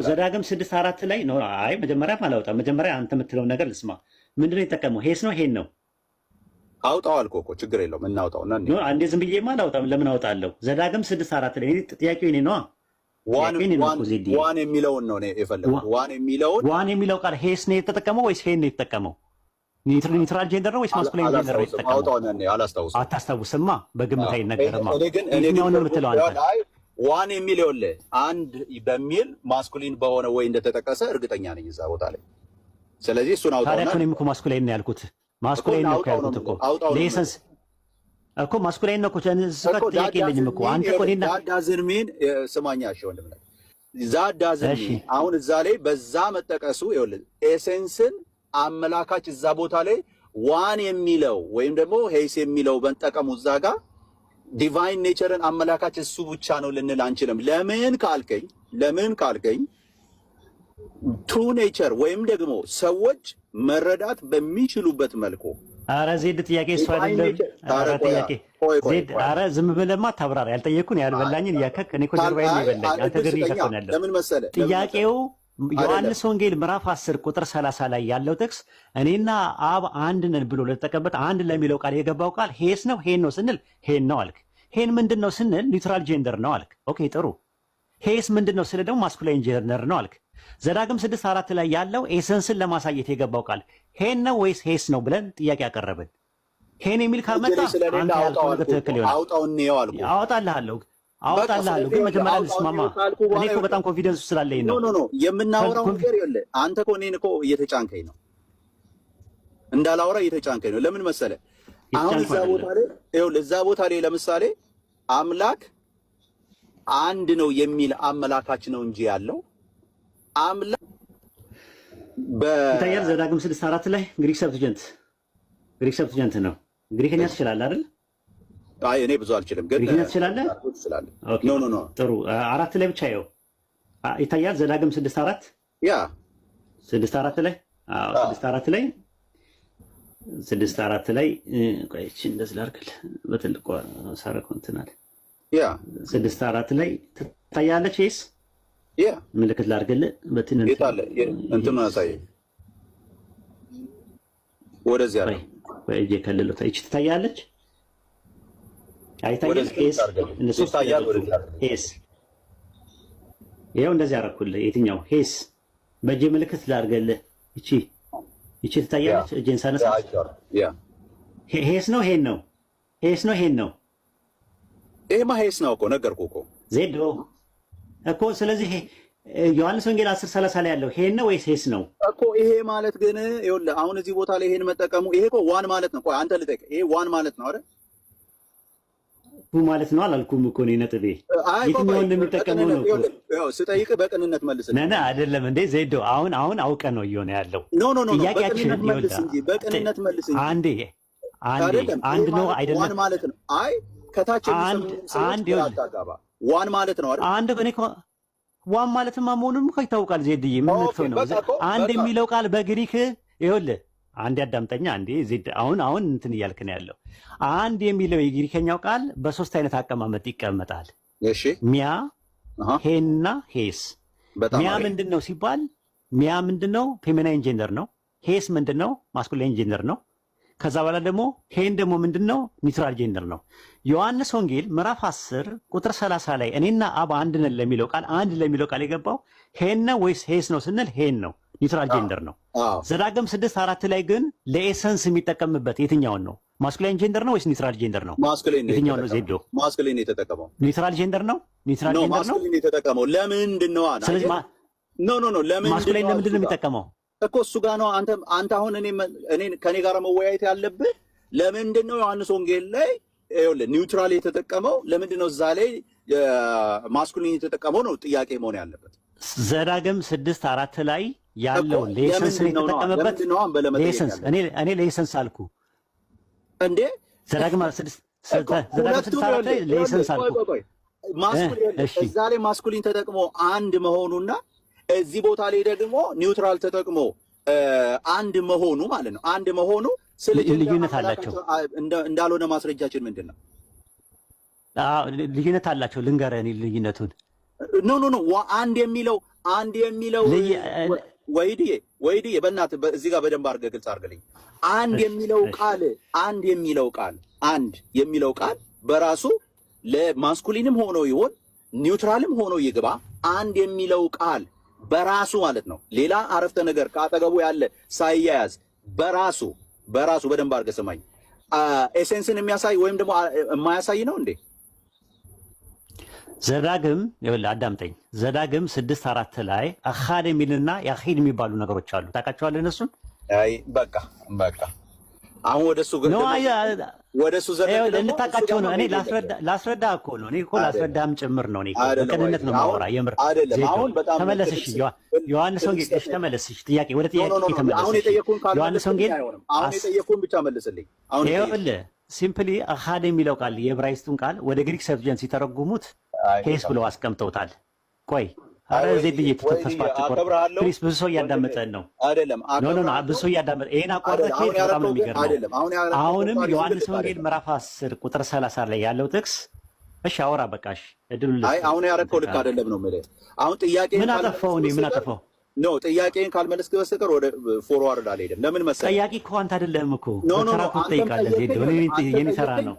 ዘዳግም 6:4 ላይ ነው። አይ መጀመሪያ አላውጣም። መጀመሪያ አንተ የምትለውን ነገር ልስማ። ምንድነው የተጠቀመው? ሄስ ነው ሄን ነው? አውጣው አልኩህ እኮ ችግር የለውም እናውጣውና ነው። አንዴ ዝም ብዬማ አላውጣም። ለምን አውጣለሁ? ዘዳግም 6:4 ላይ ጥያቄው እኔ ነው። ዋን የሚለውን ነው የፈለኩት። ዋን የሚለው ቃል ሄስ ነው የተጠቀመው ወይስ ሄን ነው የተጠቀመው? ኒውትራል ጀንደር ነው ወይስ ማስኩሊን ጀንደር ነው የተጠቀመው? አታስታውስማ። በግምት አይነገርማ። የትኛውን ነው የምትለው አንተ? ዋን የሚለው አንድ በሚል ማስኩሊን በሆነ ወይ እንደተጠቀሰ እርግጠኛ ነኝ እዛ ቦታ ላይ። ስለዚህ እሱን አውጣውና ታዲያ እኔም እኮ ማስኩሊን ነው ያልኩት። ማስኩሊን ነው ያልኩት እኮ ሌሰንስ እኮ ማስኩሊን ነው እኮ። ጥያቄ የለኝም እኮ አንተ እኮ እኔና ዳዝርሚን ስማኛ። እሺ ወንድም ዳዝርሚን አሁን እዛ ላይ በዛ መጠቀሱ ይኸውልህ ኤሴንስን አመላካች እዛ ቦታ ላይ ዋን የሚለው ወይም ደግሞ ሄስ የሚለው በንጠቀሙ እዛ ጋር ዲቫይን ኔቸርን አመላካች እሱ ብቻ ነው ልንል አንችልም። ለምን ካልከኝ ትሩ ኔቸር ወይም ደግሞ ሰዎች መረዳት በሚችሉበት መልኩ አረ ዜድ ጥያቄ እሱ አይደለም። አረ ጥያቄ ዜድ አረ ዝም ብለማ ታብራራ። ያልጠየኩን ያልበላኝን ያከክ እኔ እኮ ጀርባዬን ይበላኝ አንተ ግን ይከፈን ያለው ለምን መሰለ ጥያቄው ዮሐንስ ወንጌል ምዕራፍ 10 ቁጥር 30 ላይ ያለው ጥቅስ እኔና አብ አንድ ነን ብሎ ለተጠቀመበት አንድ ለሚለው ቃል የገባው ቃል ሄስ ነው ሄን ነው ስንል ሄን ነው አልክ። ሄን ምንድነው ስንል ኒውትራል ጀንደር ነው አልክ። ኦኬ ጥሩ። ሄስ ምንድነው ስለ ደግሞ ማስኩላይን ጀንደር ነው አልክ። ዘዳግም 6:4 ላይ ያለው ኤሰንስን ለማሳየት የገባው ቃል ሄን ነው ወይስ ሄስ ነው ብለን ጥያቄ ያቀረብን። ሄን የሚል ካመጣ አንተ ያልከው ነገር ትክክል ይሆናል። አወጣልሃለሁ ግን መጀመሪያ ልስማማ። እኔ እኮ በጣም ኮንፊደንስ ስላለኝ ነው። ኖ የምናወራው ነገር ይኸውልህ፣ አንተ እኮ እኔን እኮ እየተጫንከኝ ነው፣ እንዳላወራ እየተጫንከኝ ነው። ለምን መሰለህ? አሁን እዛ ቦታ ላይ ለምሳሌ አምላክ አንድ ነው የሚል አመላካች ነው እንጂ ያለው አምላክ ይታያል። ዘዳግም 6:4 ላይ ግሪክ ሰብትጀንት ነው። ግሪክኛ ትችላለህ አይደል? አይ እኔ ብዙ አልችልም፣ ግን ግሪክኛ ትችላለህ? ኖ ጥሩ። 4 ላይ ብቻ ይኸው ይታያል። ዘዳግም 6:4 ያ 6:4 ላይ 6:4 ላይ ቆይ እቺ እንደዚህ ላድርግልህ በትልቁ ሳረከው እንትን አለ። ያ 6:4 ላይ ትታያለች። ይስ ያ ምልክት ላድርግልህ በትንንት ይታለ እንትን ነው ያሳየ ወደዚህ አለ ወይ እጄ ከልሎታ እቺ ትታያለች። አይታየም? እነሱ ታያል። ወደዚህ ኤስ ይሄው እንደዚህ አደረኩልህ። የትኛው ሄስ በእጄ ምልክት ላድርግልህ። ይቺ ትታያለች። እጄን ሳነሳ ሄስ ነው ሄን ነው ሄስ ነው ሄን ነው። ይሄማ ሄስ ነው እኮ ነገርኩህ እኮ ዜዶ እኮ። ስለዚህ ዮሐንስ ወንጌል 10:30 ላይ ያለው ሄን ነው ወይስ ሄስ ነው እኮ? ይሄ ማለት ግን ይኸውልህ አሁን እዚህ ቦታ ላይ ይሄን መጠቀሙ ይሄ እኮ ዋን ማለት ነው። ቆይ አንተ ልጠይቅህ፣ ይሄ ዋን ማለት ነው አይደል? ማለት ነው አላልኩም እኮ ነው ነጥቤ። የትኛውን እንደሚጠቀመው ነው እኮ ያው ስጠይቅህ በቅንነት መልስልኝ። ነና አይደለም እንዴ ዜዶ፣ አሁን አውቀ ነው እየሆነ ያለው። ኖ በቅንነት መልስ እንጂ በቅንነት መልስ እንጂ አንድ ነው አይደለም። ዋን ማለት ነው። አይ ከታች አንድ ዋን ማለት ነው አይደል? አንድ እኔ ዋን ማለትማ መሆኑን እኮ ይታወቃል። ዜድዬ ምን ነው አንድ የሚለው ቃል በግሪክ ይኸውልህ፣ አንድ ያዳምጠኛ አንዴ ዜድ። አሁን እንትን እያልክ ነው ያለው። አንድ የሚለው የግሪከኛው ቃል በሶስት አይነት አቀማመጥ ይቀመጣል። እሺ ሚያ፣ ሄና ሄስ። ሚያ ምንድነው ሲባል ሚያ ምንድነው? ፌሚናይን ጄንደር ነው። ሄስ ምንድነው? ማስኩሊን ጄንደር ነው። ከዛ በኋላ ደግሞ ሄን ደግሞ ምንድነው? ኒውትራል ጄንደር ነው። ዮሐንስ ወንጌል ምዕራፍ 10 ቁጥር 30 ላይ እኔና አብ አንድ ነን ለሚለው ቃል አንድ ለሚለው ቃል የገባው ሄን ነው ወይስ ሄስ ነው ስንል ሄን ነው፣ ኒውትራል ጄንደር ነው። ዘዳግም 6:4 ላይ ግን ለኤሰንስ የሚጠቀምበት የትኛውን ነው? ማስኩሊን ጄንደር ነው ወይስ ኒውትራል ጄንደር ነው? የትኛውን ነው ዜዶ? ማስኩሊን የተጠቀመው ኒውትራል ጄንደር ነው። ኒውትራል ጄንደር ነው ማስኩሊን የተጠቀመው ለምንድን ነው? ስለዚህ ለምንድን ማስኩሊን ለምንድን ነው የሚጠቀመው እኮ እሱ ጋር ነው። አንተ አሁን እኔ ከኔ ጋር መወያየት ያለብህ ለምንድን ነው ዮሐንስ ወንጌል ላይ ይኸውልህ ኒውትራል የተጠቀመው? ለምንድን ነው እዛ ላይ ማስኩሊን የተጠቀመው ነው ጥያቄ መሆን ያለበት። ዘዳግም 6:4 ላይ ያለው ሌሰንስ የተጠቀመበት ሌሰንስ እኔ ሌሰንስ አልኩ እንዴ? ዘዳግም 6:4 ላይ ሌሰንስ አልኩ። እዛ ላይ ማስኩሊን ተጠቅሞ አንድ መሆኑና እዚህ ቦታ ላይ ደግሞ ኒውትራል ተጠቅሞ አንድ መሆኑ ማለት ነው። አንድ መሆኑ ልዩነት አላቸው እንዳልሆነ ማስረጃችን ምንድን ነው? ልዩነት አላቸው። ልንገርህ እኔ ልዩነቱን። ኖ አንድ የሚለው ወይድዬ በእናትህ እዚህ ጋር በደንብ አድርገህ ግልጽ አድርገልኝ። አንድ የሚለው ቃል በራሱ ለማስኩሊንም ሆኖ ይሆን ኒውትራልም ሆኖ ይግባ፣ አንድ የሚለው ቃል በራሱ ማለት ነው። ሌላ አረፍተ ነገር ከአጠገቡ ያለ ሳይያያዝ በራሱ በደንብ አድርገህ ስማኝ። ኤሴንስን የሚያሳይ ወይም ደግሞ የማያሳይ ነው እንዴ? ዘዳግም ይኸውልህ አዳምጠኝ። ዘዳግም 6:4 ላይ አኻድ የሚልና ያኺድ የሚባሉ ነገሮች አሉ። ታውቃቸዋለህ እነሱን? አይ በቃ አሁን ወደሱ እንድታውቃቸው ነው። እኔ ላስረዳ እኮ ነው። እኔ እኮ ላስረዳም ጭምር ነው። እኔ በቅንነት ነው የማወራ። የምር ተመለስሽ። ዮሐንስ ወንጌል ተመለስሽ። ጥያቄ ወደ ጥያቄ ተመለስሽ። ዮሐንስ ወንጌል አሁን የጠየቁን ብቻ መልስልኝ። ይኸውልህ ሲምፕሊ አኻድ የሚለው ቃል የዕብራይስጡን ቃል ወደ ግሪክ ሰብጀንት ሲተረጉሙት ሄስ ብለው አስቀምጠውታል። ቆይ አረ ዜድዬ ተስፋ ፕሊስ፣ ብዙ ሰው እያዳመጠን ነው። ብዙ ሰው እያዳመጠ ይሄን አቋርጠህ በጣም ነው የሚገርመው። አሁንም ዮሐንስ ወንጌል ምዕራፍ 10 ቁጥር 30 ላይ ያለው ጥቅስ እሺ፣ አውራ በቃሽ። አሁን ያረከው ልክ አይደለም ነው የምልህ። አሁን ጥያቄ ምን አጠፋው? ጥያቄን ካልመለስክ በስተቀር ወደ ፎርዋርድ አልሄድም። ለምን መሰለህ? ጠያቂ እኮ አንተ አይደለም እኮ ትጠይቃለህ። ዜድ የኔ ተራ ነው።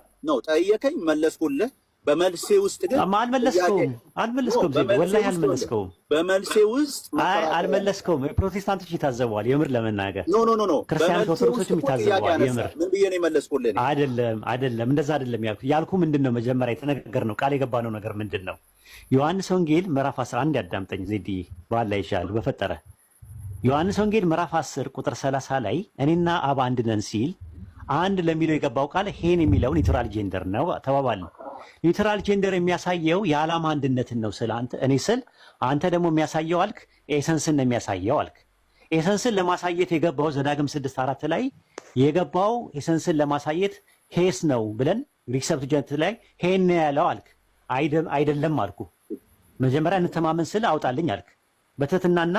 ጠየቀኝ፣ መለስኩልህ። በመልሴ ውስጥ ግን አልመለስከውም። ወላሂ አልመለስከውም። በመልሴ ውስጥ አልመለስከውም። ፕሮቴስታንቶች ይታዘበዋል። የምር ለመናገር ኖ ክርስቲያኖች ኦርቶዶክሶችም ይታዘበዋል። የምር ምን ብዬ ነው የመለስኩልህ? አይደለም እንደዛ አይደለም ያልኩ ምንድን ነው መጀመሪያ የተነጋገርነው ቃል የገባነው ነገር ምንድን ነው? ዮሐንስ ወንጌል ምዕራፍ 11 ያዳምጠኝ ዜድዬ ባላ ይሻል በፈጠረ ዮሐንስ ወንጌል ምዕራፍ 10 ቁጥር 30 ላይ እኔና አብ አንድ ነን ሲል አንድ ለሚለው የገባው ቃል ሄን የሚለው ኒውትራል ጄንደር ነው ተባባልን። ኒውትራል ጄንደር የሚያሳየው የዓላማ አንድነትን ነው ስለ እኔ ስል አንተ ደግሞ የሚያሳየው አልክ ኤሰንስን ነው የሚያሳየው አልክ። ኤሰንስን ለማሳየት የገባው ዘዳግም 6:4 ላይ የገባው ኤሰንስን ለማሳየት ሄስ ነው ብለን ግሪክ ሰብጀንት ላይ ሄን ነው ያለው አልክ። አይደለም አልኩ። መጀመሪያ እንተማመን ስለ አውጣልኝ አልክ። በትህትናና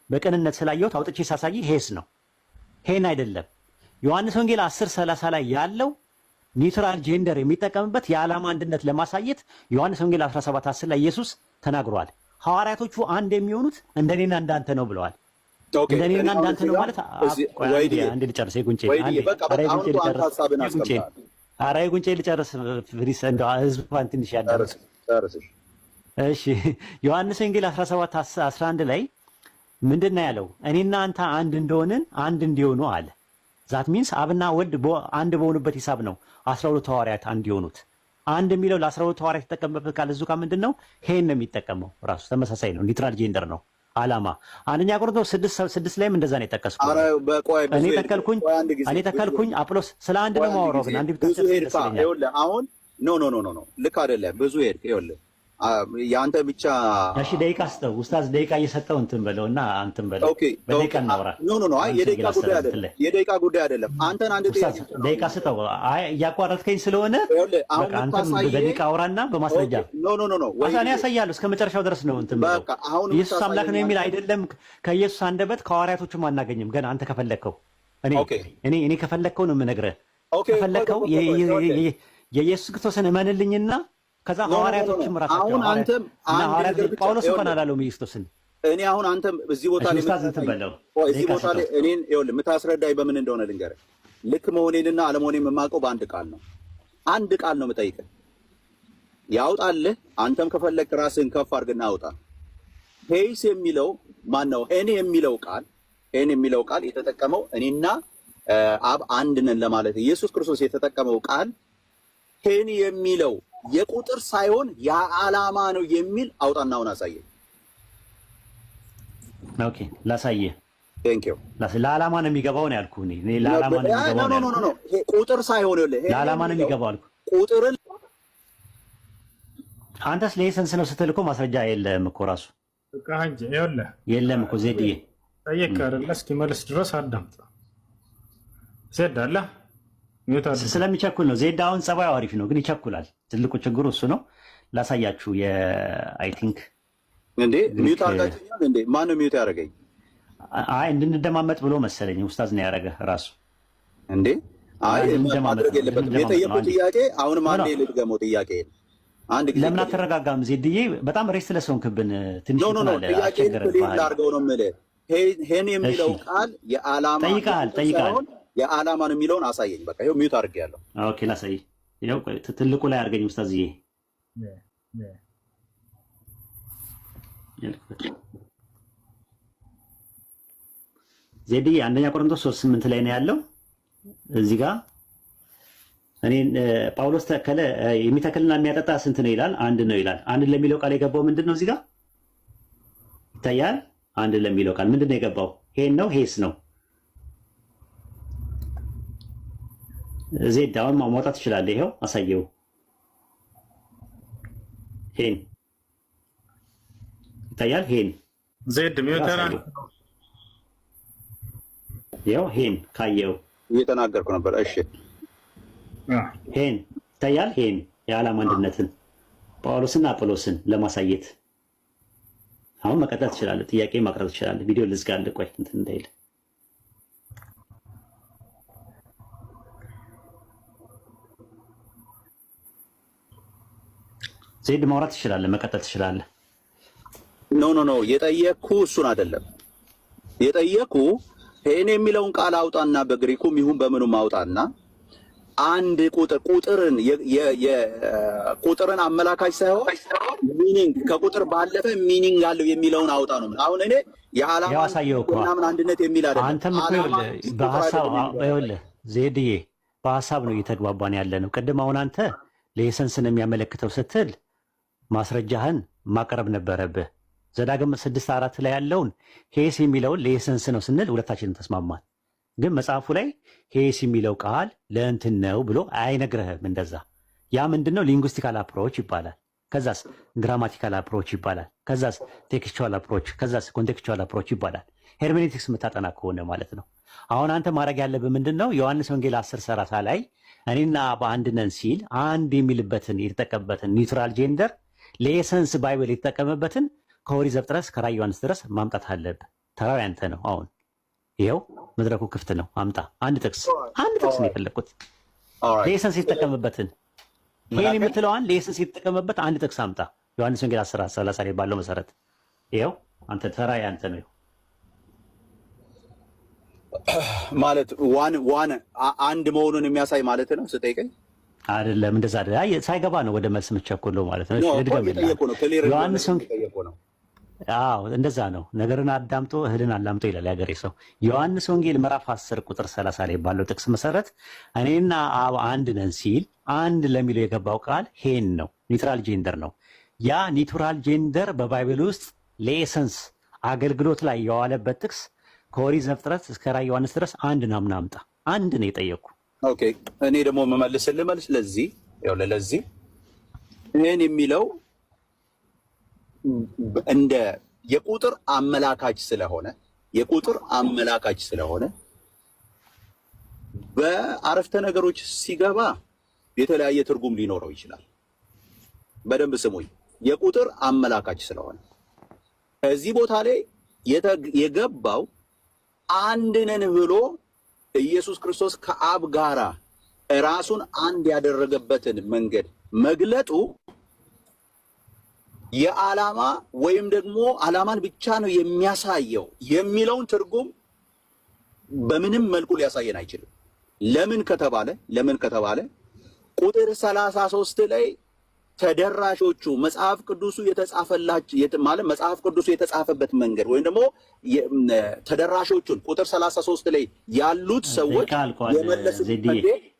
በቅንነት ስላየሁት አውጥቼ ሳሳይ ሄስ ነው፣ ሄን አይደለም። ዮሐንስ ወንጌል 10:30 ላይ ያለው ኒውትራል ጄንደር የሚጠቀምበት የዓላማ አንድነት ለማሳየት ዮሐንስ ወንጌል 17:10 ላይ ኢየሱስ ተናግሯል። ሐዋርያቶቹ አንድ የሚሆኑት እንደኔና እንዳንተ ነው ብለዋል። እንደኔና እንዳንተ ነው ማለት አንድ ልጨርስ። የጉንጬ ልጨርስ ፍሪስ እንደው ህዝቡን ትንሽ ያዳምጥ። እሺ ዮሐንስ ወንጌል 17:11 ላይ ምንድን ነው ያለው? እኔና አንተ አንድ እንደሆንን አንድ እንዲሆኑ አለ። ዛት ሚንስ አብና ወልድ አንድ በሆኑበት ሂሳብ ነው 12 ሐዋርያት አንድ የሆኑት። አንድ የሚለው ለ12 ሐዋርያት የተጠቀመበት ቃል እዙ ጋር ምንድን ነው? ሄን ነው የሚጠቀመው። ራሱ ተመሳሳይ ነው። ኒውትራል ጄንደር ነው ዓላማ። አንደኛ ቆሮንቶስ 6 ላይም እንደዛ ነው የጠቀስኩት። እኔ ተከልኩኝ አጵሎስ ስለ አንድ ነው የማወራው። ግን አንድ ብቻ አሁን ኖ ልክ አይደለም። ብዙ ሄድክ። ይኸውልህ ያንተ ብቻ እሺ፣ ደቂቃ ስጠው ኡስታዝ፣ ደቂቃ እየሰጠው እንትን በለውና አንተም በለው። በደቂቃ እናውራ። ኖ አይ የደቂቃ ጉዳይ አይደለም። አንተን አንድ ጥያቄ ደቂቃ ስጠው። አይ እያቋረጥከኝ ስለሆነ በቃ አንተም በደቂቃ አውራና በማስረጃ ኖ እኔ ያሳያለሁ። እስከ መጨረሻው ድረስ ነው እንትን በለው። ኢየሱስ አምላክ ነው የሚል አይደለም። ከኢየሱስ አንደበት ከሐዋርያቶችም አናገኝም። ገና አንተ ከፈለግከው እኔ ከፈለግከው ነው የምነግርህ። ከፈለግከው የኢየሱስ ክርስቶስን እመንልኝና ከዛ ሐዋርያቶችም ራሳቸው ሐዋርያቶች ጳውሎስ እንኳን አላለውም ኢየሱስን። እኔ አሁን አንተም እዚህ ቦታ ላይ እኔን ይኸውልህ የምታስረዳኝ በምን እንደሆነ ልንገርህ። ልክ መሆኔንና አለመሆኔን የማውቀው በአንድ ቃል ነው። አንድ ቃል ነው የምጠይቅህ። ያውጣልህ። አንተም ከፈለግህ ራስህን ከፍ አድርግና አውጣ። ሄይስ የሚለው ማን ነው? ሄን የሚለው ቃል የተጠቀመው እኔና አብ አንድ ነን ለማለት ኢየሱስ ክርስቶስ የተጠቀመው ቃል ሄን የሚለው የቁጥር ሳይሆን የዓላማ ነው የሚል አውጣና አሁን አሳየኝ። ኦኬ ላሳየህ። ቴንክ ዩ። ለዓላማ ነው የሚገባው ነው ያልኩህ። እኔ ለዓላማ ነው የሚገባው። ኖ ቁጥር ሳይሆን ለዓላማ ነው የሚገባው አልኩህ። ቁጥርን አንተስ ለኤሰንስ ነው ስትል እኮ ማስረጃ የለህም እኮ ራሱ የለም እኮ ዜድዬ ጠየቅህ አይደለ? እስኪመልስ ድረስ አዳምጥ። ዜድ አለ ስለሚቸኩል ነው። ዜድ አሁን ጸባዩ አሪፍ ነው፣ ግን ይቸኩላል። ትልቁ ችግሩ እሱ ነው። ላሳያችሁ አይ ቲንክ እንዴ ሚዩት አድርጋችኛል እንዴ? ማን ነው ሚዩት ያደረገኝ? አይ እንድንደማመጥ ብሎ መሰለኝ ኡስታዝ ነው ያደረገ ራሱ እንዴ። አይ ማድረግ የለበትም። የጠየቁት ጥያቄ አሁንም አንዴ ልድገመው ጥያቄ አንድ ጊዜ። ለምን አትረጋጋም ዜድዬ? በጣም ሬስትለስ ሆንክብን ትንሽ ነው ጥያቄ ላድርገው ነው የምልህ። ሄን የሚለው ቃል የዓላማ ጠይቃል የዓላማ ነው የሚለውን አሳየኝ። በቃ ይኸው ሚዩት አድርጌያለሁ። ኦኬ ላሳይ። ይኸው ትልቁ ላይ አድርገኝ ኡስታዝዬ። ዜድዬ አንደኛ ቆሮንቶስ 3:8 ላይ ነው ያለው። እዚህ ጋር እኔ ጳውሎስ ተከለ የሚተክልና የሚያጠጣ ስንት ነው ይላል? አንድ ነው ይላል። አንድ ለሚለው ቃል የገባው ምንድን ነው? እዚህ ጋር ይታያል። አንድ ለሚለው ቃል ምንድን ነው የገባው? ሄን ነው ሄስ ነው? ዜድ አሁን ማውጣት ትችላለህ። ይኸው አሳየው። ሄን ይታያል። ሄን ዜድ ሚውተራ ይኸው ሄን ካየው እየተናገርኩ ነበር። እሺ ሄን ይታያል። ሄን የዓላማ አንድነትን ጳውሎስና አጵሎስን ለማሳየት አሁን መቀጠል ትችላለህ። ጥያቄ ማቅረብ ትችላለህ። ቪዲዮ ልዝጋልህ። ቆይ እንትን እንዳይል ዜድ ማውራት ትችላለህ። መቀጠል ትችላለህ። ኖ የጠየቅኩ እሱን አይደለም የጠየቅኩ ሄን የሚለውን ቃል አውጣና በግሪኩም ይሁን በምኑም አውጣና አንድ ቁጥርን አመላካች ሳይሆን ሚኒንግ ከቁጥር ባለፈ ሚኒንግ ያለው የሚለውን አውጣ ነው። አሁን እኔ የዓላማ ምናምን አንድነት የሚል አይደለም። አንተም እኮ በሐሳብ ይኸውልህ ዜድዬ በሐሳብ ነው እየተግባባን ያለ ነው። ቅድም አሁን አንተ ለኤሰንስን የሚያመለክተው ስትል ማስረጃህን ማቅረብ ነበረብህ። ዘዳግም 6:4 ላይ ያለውን ሄስ የሚለውን ለኤሰንስ ነው ስንል ሁለታችንም ተስማማን። ግን መጽሐፉ ላይ ሄስ የሚለው ቃል ለእንትን ነው ብሎ አይነግርህም። እንደዛ ያ ምንድነው? ሊንጉስቲካል አፕሮች ይባላል። ከዛስ ግራማቲካል አፕሮች ይባላል። ከዛስ ቴክስቹዋል አፕሮች፣ ከዛስ ኮንቴክስቹዋል አፕሮች ይባላል። ሄርሜኔቲክስ የምታጠና ከሆነ ማለት ነው። አሁን አንተ ማድረግ ያለብህ ምንድነው? ዮሐንስ ወንጌል 10:30 ላይ እኔና በአንድ ነን ሲል አንድ የሚልበትን የተጠቀመበትን ኒውትራል ጄንደር ለኤሰንስ ባይብል የተጠቀመበትን ከኦሪት ዘፍጥረት እስከ ራዕየ ዮሐንስ ድረስ ማምጣት አለብህ። ተራው ያንተ ነው። አሁን ይኸው መድረኩ ክፍት ነው። አምጣ። አንድ ጥቅስ ነው የፈለግኩት። ለኤሰንስ የተጠቀመበትን ይሄን የምትለዋን ለኤሰንስ የተጠቀመበት አንድ ጥቅስ አምጣ። ዮሐንስ ወንጌል 10:30 ላይ ባለው መሰረት ይኸው አንተ ተራ ያንተ ነው ማለት ዋን አንድ መሆኑን የሚያሳይ ማለት ነው። ስጠይቀኝ አይደለም እንደዛ አይደለም። ሳይገባ ነው ወደ መልስ የምትቸኩለው ማለት ነው። እሺ ልድገም። ዮሐንስ አዎ እንደዛ ነው። ነገርን አዳምጦ እህልን አላምጦ ይላል ያገሬ ሰው። ዮሐንስ ወንጌል ምዕራፍ 10 ቁጥር 30 ላይ ባለው ጥቅስ መሰረት እኔና አብ አንድ ነን ሲል አንድ ለሚለው የገባው ቃል ሄን ነው፣ ኒውትራል ጄንደር ነው። ያ ኒውትራል ጄንደር በባይብል ውስጥ ለኤሰንስ አገልግሎት ላይ የዋለበት ጥቅስ ከኦሪት ዘፍጥረት እስከ ራዕየ ዮሐንስ ድረስ አንድ ናምና አምጣ። አንድ ነው የጠየቅኩ። ኦኬ እኔ ደግሞ መመልስልህ መልስ ለዚህ ይህን የሚለው እንደ የቁጥር አመላካች ስለሆነ በአረፍተ ነገሮች ሲገባ የተለያየ ትርጉም ሊኖረው ይችላል። በደንብ ስሙኝ። የቁጥር አመላካች ስለሆነ እዚህ ቦታ ላይ የገባው አንድ ነን ብሎ ኢየሱስ ክርስቶስ ከአብ ጋራ ራሱን አንድ ያደረገበትን መንገድ መግለጡ የዓላማ ወይም ደግሞ ዓላማን ብቻ ነው የሚያሳየው የሚለውን ትርጉም በምንም መልኩ ሊያሳየን አይችልም። ለምን ከተባለ ቁጥር 33 ላይ ተደራሾቹ መጽሐፍ ቅዱሱ የተጻፈላቸው ማለት መጽሐፍ ቅዱሱ የተጻፈበት መንገድ ወይም ደግሞ ተደራሾቹን ቁጥር 33 ላይ ያሉት ሰዎች የመለሱት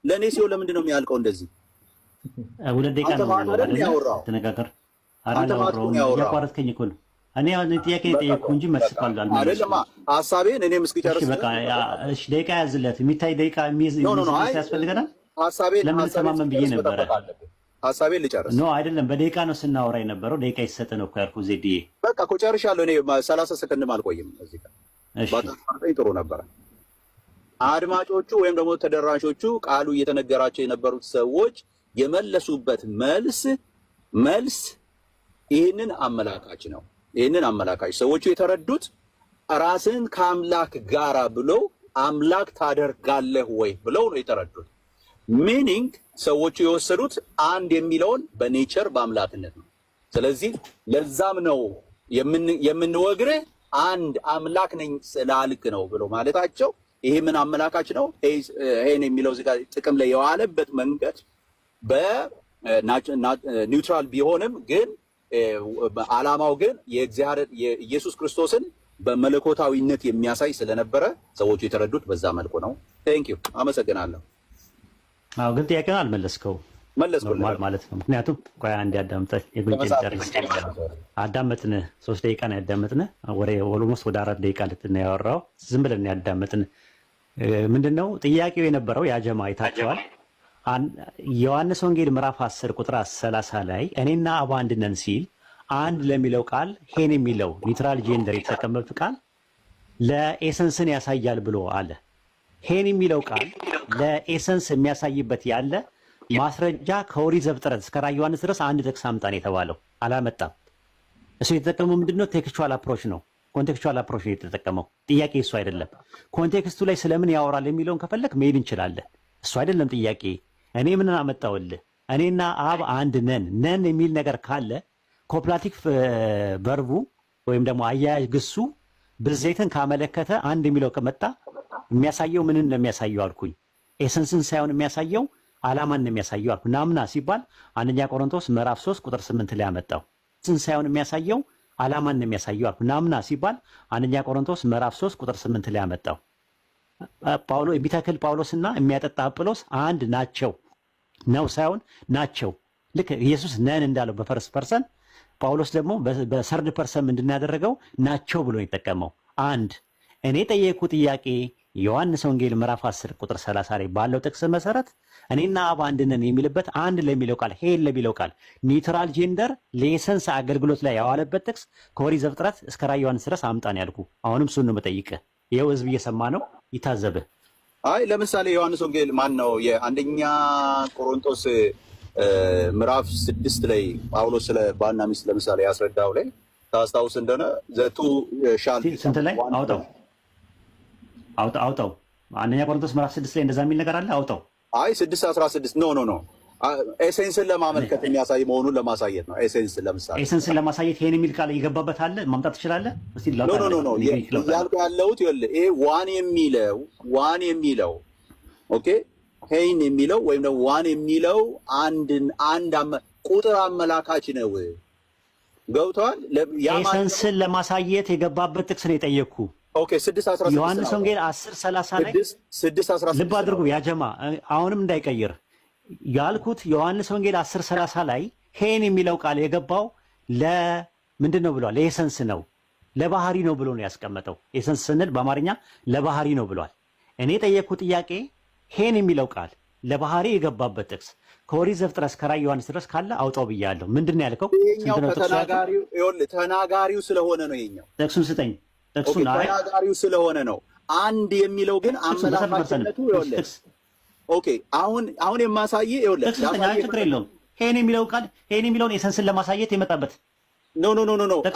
ለኔ ሲሆን ለምንድን ነው የሚያልቀው? እንደዚህ ሁለት ደቂቃ ነው ያወራው። ተነጋገር አራላውራው ያቋረጥከኝ እኮ ነው። እኔ ጥያቄ ጠየቅኩ እንጂ መልስ ቃል አይደለም። ሐሳቤን እኔም እስኪጨርስ በቃ እሺ፣ ደቂቃ ያዝለት። የሚታይ ደቂቃ የሚይዝ ያስፈልገናል። ሐሳቤን ለምን ተማመን ብዬ ነበረ። ሐሳቤን ልጨርስ። ኖ አይደለም፣ በደቂቃ ነው ስናወራ የነበረው። ደቂቃ ይሰጥ ነው እኮ ያልኩህ ዜድዬ። በቃ እኮ ጨርሻለሁ። እኔ 30 ሰከንድም አልቆይም እዚህ ጋር። ባታስቀርጠኝ ጥሩ ነበረ። አድማጮቹ ወይም ደግሞ ተደራሾቹ ቃሉ እየተነገራቸው የነበሩት ሰዎች የመለሱበት መልስ ይህንን አመላካች ነው። ይህንን አመላካች ሰዎቹ የተረዱት ራስን ከአምላክ ጋራ ብለው አምላክ ታደርጋለህ ወይ ብለው ነው የተረዱት። ሚኒንግ ሰዎቹ የወሰዱት አንድ የሚለውን በኔቸር በአምላክነት ነው። ስለዚህ ለዛም ነው የምንወግርህ አንድ አምላክ ነኝ ስላልክ ነው ብለው ማለታቸው። ይሄ ምን አመላካች ነው? ይሄን የሚለው እዚህ ጋር ጥቅም ላይ የዋለበት መንገድ በኒውትራል ቢሆንም ግን ዓላማው ግን የኢየሱስ ክርስቶስን በመለኮታዊነት የሚያሳይ ስለነበረ ሰዎቹ የተረዱት በዛ መልኩ ነው። ቴንኪው፣ አመሰግናለሁ። አዎ፣ ግን ጥያቄውን አልመለስከው። መለስኩልህ ማለት ነው። ምክንያቱም ቆይ አንዴ አዳምጠህ የጉንጭን ጨርስ። አዳመጥንህ፣ 3 ደቂቃ ነው ያዳመጥንህ። ኦልሞስት ወደ 4 ደቂቃ ልትና ያወራው ዝም ብለን ያዳመጥን። ምንድነው ጥያቄው የነበረው? ያጀማ አይታቸዋል። ዮሐንስ ወንጌል ምዕራፍ 10 ቁጥር 30 ላይ እኔና አብ አንድ ነን ሲል አንድ ለሚለው ቃል ሄን የሚለው ኒውትራል ጄንደር የተጠቀመበት ቃል ለኤሰንስን ያሳያል ብሎ አለ። ሄን የሚለው ቃል ለኤሰንስ የሚያሳይበት ያለ ማስረጃ ከኦሪት ዘፍጥረት እስከ ራዕየ ዮሐንስ ድረስ አንድ ጥቅስ አምጣን የተባለው አላመጣም። እሱ የተጠቀመው ምንድነው? ቴክስቹዋል አፕሮች ነው። ኮንቴክስቹዋል አፕሮች ነው የተጠቀመው። ጥያቄ እሱ አይደለም። ኮንቴክስቱ ላይ ስለምን ያወራል የሚለውን ከፈለክ መሄድ እንችላለን። እሱ አይደለም ጥያቄ። እኔ ምን አመጣውልህ? እኔና አብ አንድ ነን የሚል ነገር ካለ ኮፕላቲክ ቨርቡ ወይም ደግሞ አያያዥ ግሱ ብዜትን ካመለከተ አንድ የሚለው ከመጣ የሚያሳየው ምንን ነው የሚያሳየው አልኩኝ? ኤሰንስን ሳይሆን የሚያሳየው ዓላማን ነው የሚያሳየው አልኩ። ናምና ሲባል አንደኛ ቆሮንቶስ ምዕራፍ 3 ቁጥር 8 ላይ አመጣው። ኤሰንስን ሳይሆን የሚያሳየው ዓላማን ነው የሚያሳየው አልኩ። ናምና ሲባል አንደኛ ቆሮንቶስ ምዕራፍ 3 ቁጥር 8 ላይ አመጣው። ጳውሎስ የሚተክል ጳውሎስና የሚያጠጣ አጵሎስ አንድ ናቸው ነው ሳይሆን ናቸው። ልክ ኢየሱስ ነን እንዳለው በፈርስት ፐርሰን ጳውሎስ ደግሞ በሰርድ ፐርሰን ምንድን ያደረገው ናቸው ብሎ የተጠቀመው አንድ። እኔ ጠየቁ ጥያቄ ዮሐንስ ወንጌል ምዕራፍ 10 ቁጥር 30 ላይ ባለው ጥቅስ መሰረት እኔና አብ አንድ ነን የሚልበት አንድ ለሚለው ቃል ሄል ለሚለው ቃል ኒውትራል ጄንደር ለኤሰንስ አገልግሎት ላይ ያዋለበት ጥቅስ ከኦሪት ዘፍጥረት እስከ ራዕየ ዮሐንስ ድረስ አምጣን ያልኩ። አሁንም እሱን ነው የምጠይቅህ። ይኸው ህዝብ እየሰማ ነው፣ ይታዘብህ። አይ ለምሳሌ ዮሐንስ ወንጌል ማን ነው የአንደኛ ቆሮንቶስ ምዕራፍ 6 ላይ ጳውሎስ ስለ ባልና ሚስት ለምሳሌ ያስረዳው ላይ ታስታውስ እንደሆነ ዘቱ ሻል ስንት ላይ አውጣው አንደኛ ቆሮንቶስ ምዕራፍ 6 ላይ እንደዛ የሚል ነገር አለ። አውጣው። አይ 6:16 ኖ ኤሴንስን ለማመልከት የሚያሳይ መሆኑን ለማሳየት ነው። ኤሴንስን ለማሳየት ይሄን የሚል ቃል ይገባበት አለ። ማምጣት ትችላለህ? እስቲ ኖ ያልኩ ያለሁት ይኸውልህ ይሄ ዋን የሚለው ኦኬ ሄይን የሚለው ወይም ደግሞ ዋን የሚለው አንድ ቁጥር አመላካች ነው። ገብተዋል። ኤሰንስን ለማሳየት የገባበት ጥቅስ ነው የጠየቅኩ። ኦኬ 6:16 ዮሐንስ ወንጌል 10:30 ላይ 6:16 ልብ አድርጉ ያጀማ፣ አሁንም እንዳይቀይር ያልኩት ዮሐንስ ወንጌል 10:30 ላይ ሄን የሚለው ቃል የገባው ለምንድን ነው ብሏል? ለኤሰንስ ነው ለባህሪ ነው ብሎ ነው ያስቀመጠው። ኤሰንስ ስንል በአማርኛ ለባህሪ ነው ብሏል። እኔ የጠየቅኩ ጥያቄ ሄን የሚለው ቃል ለባህሪ የገባበት ጥቅስ ከኦሪት ዘፍጥረት እስከ ራዕየ ዮሐንስ ድረስ ካለ አውጣው ብያለሁ። ምንድን ነው ያልከው? ተናጋሪው ስለሆነ ነው። ይኸኛው ጥቅሱን ስጠኝ። ጥቅሱን ተናጋሪው ስለሆነ ነው። አንድ የሚለው ግን አመላካችነቱ ይኸውልህ። ኦኬ አሁን የማሳይ ይኸውልህ፣ ችግር የለውም። ሄን የሚለው ቃል ሄን የሚለውን ኤሰንስን ለማሳየት የመጣበት ኖ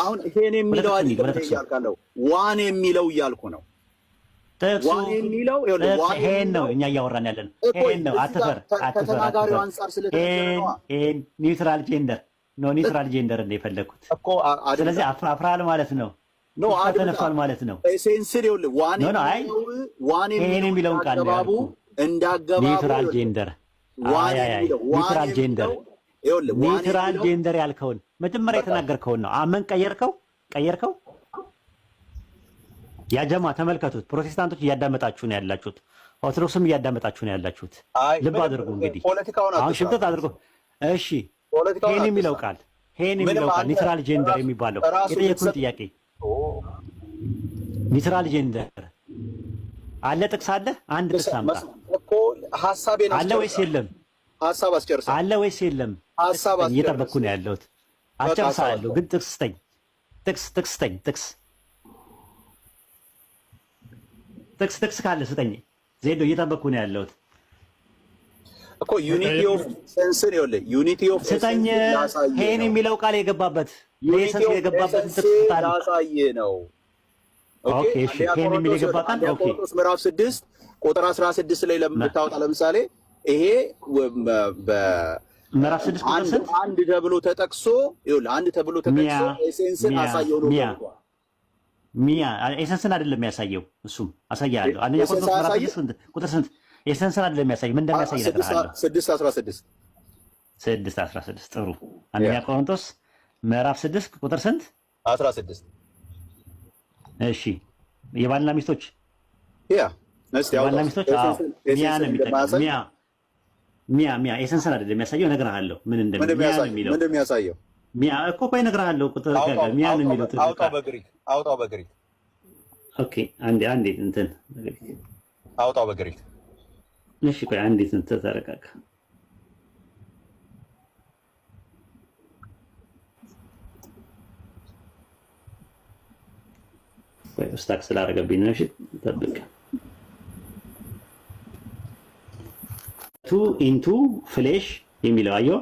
አሁን ሄን የሚለው አይደለም፣ ዋን የሚለው እያልኩ ነው። ዋን የሚለው ሄን ነው እኛ እያወራን ያለን ሄን ነው። አትፈር ከተናጋሪው አንፃር ስለተነገረ ሄን ኒውትራል ጄንደር ነው። ኒውትራል ጄንደር እንደ የፈለኩት እኮ ስለዚህ አፍራል ማለት ነው። ኖ ተነፋል ማለት ነው። ሴንስር ይኸውልህ፣ ዋን የሚለውን ቃል ነው እንዳገባቡ ኒውትራል ጄንደር ኒውትራል ጄንደር ኒውትራል ጄንደር ያልከውን መጀመሪያ የተናገርከውን ነው። አመን ቀየርከው። ያጀማ ተመልከቱት። ፕሮቴስታንቶች እያዳመጣችሁ ነው ያላችሁት፣ ኦርቶዶክስም እያዳመጣችሁ ነው ያላችሁት። ልብ አድርጉ እንግዲህ አሁን ሽምጥጥ አድርጎ እሺ። ሄን የሚለው ቃል ኒውትራል ጄንደር የሚባለው የጠየኩን ጥያቄ ኒውትራል ጄንደር አለ? ጥቅስ አለ? አንድ ጥቅስ አምጣ እኮ ሐሳቤን አለ ወይስ የለም? ሐሳብ አስጨርሰ አለ ወይስ የለም? ሐሳብ እየጠበቅኩ ነው ያለሁት። አስጨርሳለሁ ግን ጥቅስ ስጠኝ። ጥቅስ ካለ ስጠኝ። ዜዶ እየጠበቅኩ ነው ያለሁት እኮ ዩኒቲ ኦፍ ሴንስን ይኸውልህ፣ ዩኒቲ ኦፍ ስጠኝ። ሄን የሚለው ቃል የገባበት ለኤሰንስ የገባበት ጥቅስ ያሳየ ነው። ኦኬ እሺ፣ ሄን የሚል የገባ ቃል ኦኬ። ቆሮንቶስ ምዕራፍ 6 ቁጥር 16 ላይ ለምታወጣ ለምሳሌ ይሄ ምዕራፍ 6 ቁጥር ስንት አንድ ተብሎ ተጠቅሶ ይኸውልህ፣ አንድ ተብሎ ተጠቅሶ ኤሰንስን አሳየው ነው። ሚያ ኤሰንስን አይደለም የሚያሳየው፣ እሱም አሳያለሁ። አንደኛ ቆሮንቶስ ምዕራፍ 6 ቁጥር ስንት ኤሰንስን አይደለም የሚያሳየው፣ ምን እንደሚያሳይ እነግርሃለሁ። 6:16 ጥሩ። አንደኛ ቆሮንቶስ ምዕራፍ 6 ቁጥር ስንት 16። እሺ የባልና ሚስቶች የባልና ሚስቶች ሚያ ነው የሚጠቅመው። ሚያ ኤሰንስን አይደለም የሚያሳየው፣ እነግርሃለሁ ምን እንደሚያሳየው። ሚያ እኮ ቆይ እነግርሃለሁ። ቁጥር ሚያ ነው የሚለው። አውጣው በግሪክ። ኦኬ አንዴ እንትን አውጣው በግሪክ። እሺ ቆይ አንዴ እንትን ተረጋጋ። ወይ ስታክ ስላደረገብኝ ነው። እሺ ጠብቅ። ቱ ኢንቱ ፍሌሽ የሚለው አየው፣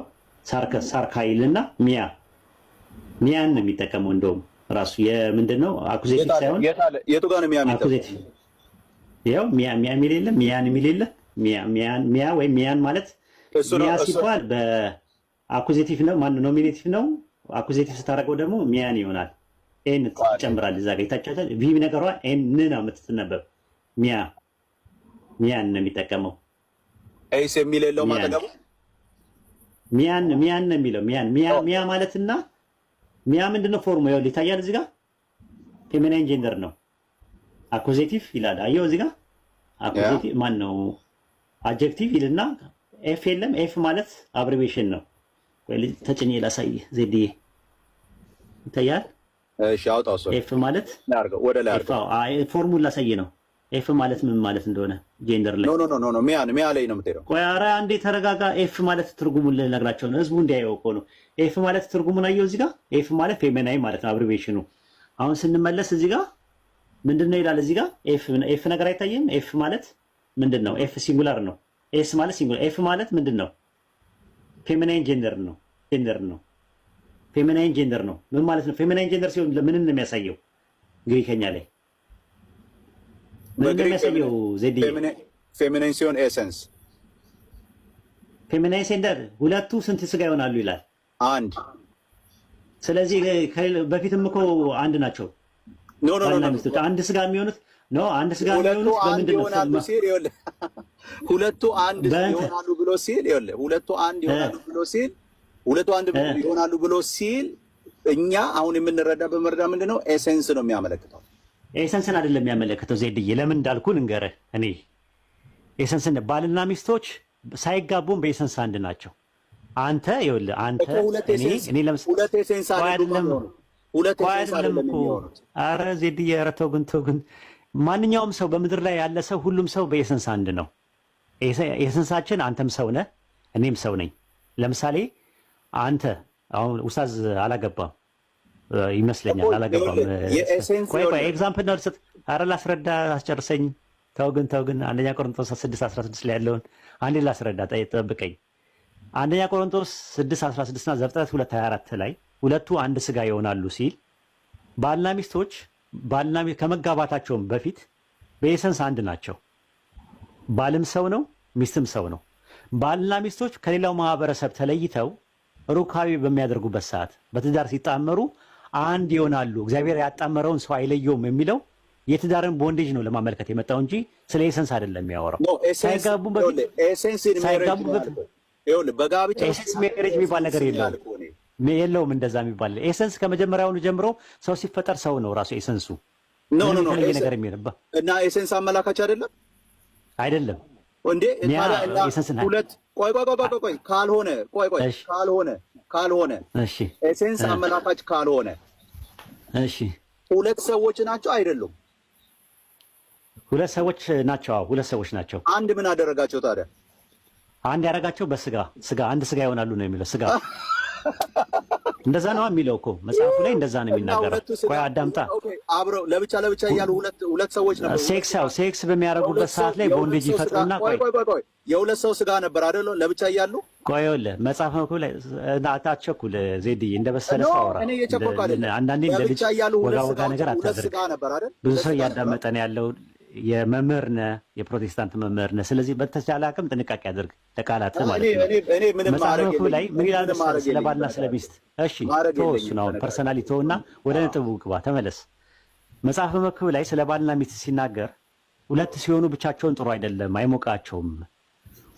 ሳርካይልና ሚያን ነው የሚጠቀመው። እንደውም ራሱ የምንድን ነው አኩዜቲቭ ሳይሆን የቱ ጋር ነው ሚያ የሚጠቀመው? አኩዜቲቭ ያው ሚያ የሚል የለ፣ ሚያን የሚል የለ። ሚያ ወይ ሚያን ማለት ሚያ ሲባል በአኩዜቲቭ ነው፣ ማን ኖሚኔቲቭ ነው። አኩዜቲቭ ስታደርገው ደግሞ ሚያን ይሆናል። ኤን ትጨምራለህ እዛ ጋር ይታቻታል። ቪ ነገሯ ኤን ነው የምትነበብ። ሚያን ነው የሚጠቀመው። ኤስ የሚል የለውም አጠገቡ። ሚያን ነው የሚለው። ሚያ ማለትና ሚያ ምንድነው ፎርሙ? ይኸውልህ ይታያል እዚህ ጋር ፌሚናይን ጄንደር ነው። አኩዜቲቭ ይላል። አየው እዚህ ጋር አኩዜቲቭ ማን ነው? አድጀክቲቭ ይልና ኤፍ የለም። ኤፍ ማለት አብሪቬሽን ነው። ወይ ተጭኜ ላሳይህ ዜድዬ፣ ይታያል። እሺ አውጣው። ኤፍ ማለት ናርገው ወደ ላይ አርገው። ፎርሙን ላሳይ ነው። ኤፍ ማለት ምን ማለት እንደሆነ ጄንደር ላይ ኖ ሚያ ላይ ነው የምትሄደው። ቆይ ኧረ አንዴ ተረጋጋ። ኤፍ ማለት ትርጉሙን ልነግራቸው ነው፣ ህዝቡ እንዲያየው እኮ ነው። ኤፍ ማለት ትርጉሙን አየው እዚህ ጋር። ኤፍ ማለት ፌሚናይን ማለት ነው አብሪቬሽኑ። አሁን ስንመለስ እዚህ ጋር ምንድነው ይላል እዚህ ጋር ኤፍ ነገር አይታየም። ኤፍ ማለት ምንድነው? ኤፍ ሲንጉላር ነው። ኤስ ማለት ሲንጉላር። ኤፍ ማለት ምንድነው? ፌሚናይን ጄንደር ነው። ፌሚናይን ጄንደር ነው። ምን ማለት ነው? ፌሚናይን ጄንደር ሲሆን ምን ነው የሚያሳየው? ግሪከኛ ላይ ምን ነው የሚያሳየው? ዜድ ፌሚናይን ሲሆን ኤሰንስ። ፌሚናይን ጄንደር ሁለቱ ስንት ስጋ ይሆናሉ ይላል? አንድ። ስለዚህ በፊትም እኮ አንድ ናቸው። አንድ ስጋ የሚሆኑት አንድ ስጋ የሚሆኑት በምንድን ነው? ሁለቱ አንድ ይሆናሉ ብሎ ሲል እኛ አሁን የምንረዳበት መረዳ ምንድነው? ኤሴንስ ነው የሚያመለክተው። ኤሰንስን አይደለም የሚያመለክተው። ዜድዬ ለምን እንዳልኩ ልንገርህ። እኔ ኤሰንስን ባልና ሚስቶች ሳይጋቡም በኤሰንስ አንድ ናቸው። አንተ ይኸውልህ፣ አንተ እኔ ለምሳሌ ሁለት ኤሴንስ አይደለም፣ ሁለት ኤሴንስ አይደለም የሚሆኑት። ኧረ ዜድዬ፣ ኧረ ተው ግን ማንኛውም ሰው በምድር ላይ ያለ ሰው ሁሉም ሰው በኤሰንስ አንድ ነው። ኤሰንሳችን አንተም ሰው ነህ፣ እኔም ሰው ነኝ። ለምሳሌ አንተ አሁን ኡስታዝ አላገባም ይመስለኛል፣ አላገባም። ቆይ ኤግዛምፕል ነው ልስጥ። ኧረ ላስረዳ፣ አስጨርሰኝ። ተው ግን አንደኛ ቆሮንቶስ 6:16 ላይ ያለውን አንዴ ላስረዳ፣ ጠብቀኝ። አንደኛ ቆሮንቶስ 6:16 እና ዘፍጥረት 2:24 ላይ ሁለቱ አንድ ስጋ ይሆናሉ ሲል ባልና ሚስቶች ከመጋባታቸውም በፊት በኤሰንስ አንድ ናቸው። ባልም ሰው ነው፣ ሚስትም ሰው ነው። ባልና ሚስቶች ከሌላው ማህበረሰብ ተለይተው ሩካቤ በሚያደርጉበት ሰዓት በትዳር ሲጣመሩ አንድ ይሆናሉ። እግዚአብሔር ያጣመረውን ሰው አይለየውም የሚለው የትዳርን ቦንዴጅ ነው ለማመልከት የመጣው እንጂ ስለ ኤሰንስ አይደለም የሚያወራው። ሳይጋቡ በፊት ኤሰንስ ሜሬጅ የሚባል ነገር የለውም። እንደዛ የሚባል ኤሰንስ ከመጀመሪያውኑ ጀምሮ ሰው ሲፈጠር ሰው ነው ራሱ ኤሰንሱ። የተለየ ነገር የሚሆንባ እና ኤሰንስ አመላካች አይደለም እንዴ? ሁለት ቆይ ካልሆነ እሺ፣ ኤሰንስ አመላካች ካልሆነ እሺ፣ ሁለት ሰዎች ናቸው አይደሉም? ሁለት ሰዎች ናቸው። ሁለት ሰዎች ናቸው። አንድ ምን አደረጋቸው ታዲያ? አንድ ያደረጋቸው በስጋ አንድ ስጋ ይሆናሉ ነው የሚለው። ስጋ እንደዛ ነው የሚለው እኮ መጽሐፉ ላይ እንደዛ ነው የሚናገረው። ቆይ አዳምጣ። አብረው ለብቻ እያሉ ሁለት ሰዎች ነበሩ። ሴክስ በሚያደርጉበት ሰዓት ላይ ቦንዴጅ ይፈጥሩና ቆይ የሁለት ሰው ስጋ ነበር አይደል? ለብቻ እያሉ ቆይ ይኸውልህ መጽሐፉ ላይ አታቸኩል ዜድዬ፣ እንደበሰለ ሰው አውራ። አንዳንዴ እንደ ልጅ ወጋ ነገር አታድርግ። ብዙ ሰው እያዳመጠ ነው ያለው። የመምህር ነህ፣ የፕሮቴስታንት መምህር ነህ። ስለዚህ በተቻለ አቅም ጥንቃቄ አድርግ ለቃላት ማለት ነው። መጽሐፉ ላይ ምን ይላል መሰለህ? ስለ ባልና ስለ ሚስት። እሺ ተወው እሱን አሁን ፐርሰናሊቲ ተውና ወደ ነጥቡ ግባ፣ ተመለስ። መጽሐፈ መክብብ ላይ ስለ ባልና ሚስት ሲናገር ሁለት ሲሆኑ ብቻቸውን ጥሩ አይደለም፣ አይሞቃቸውም።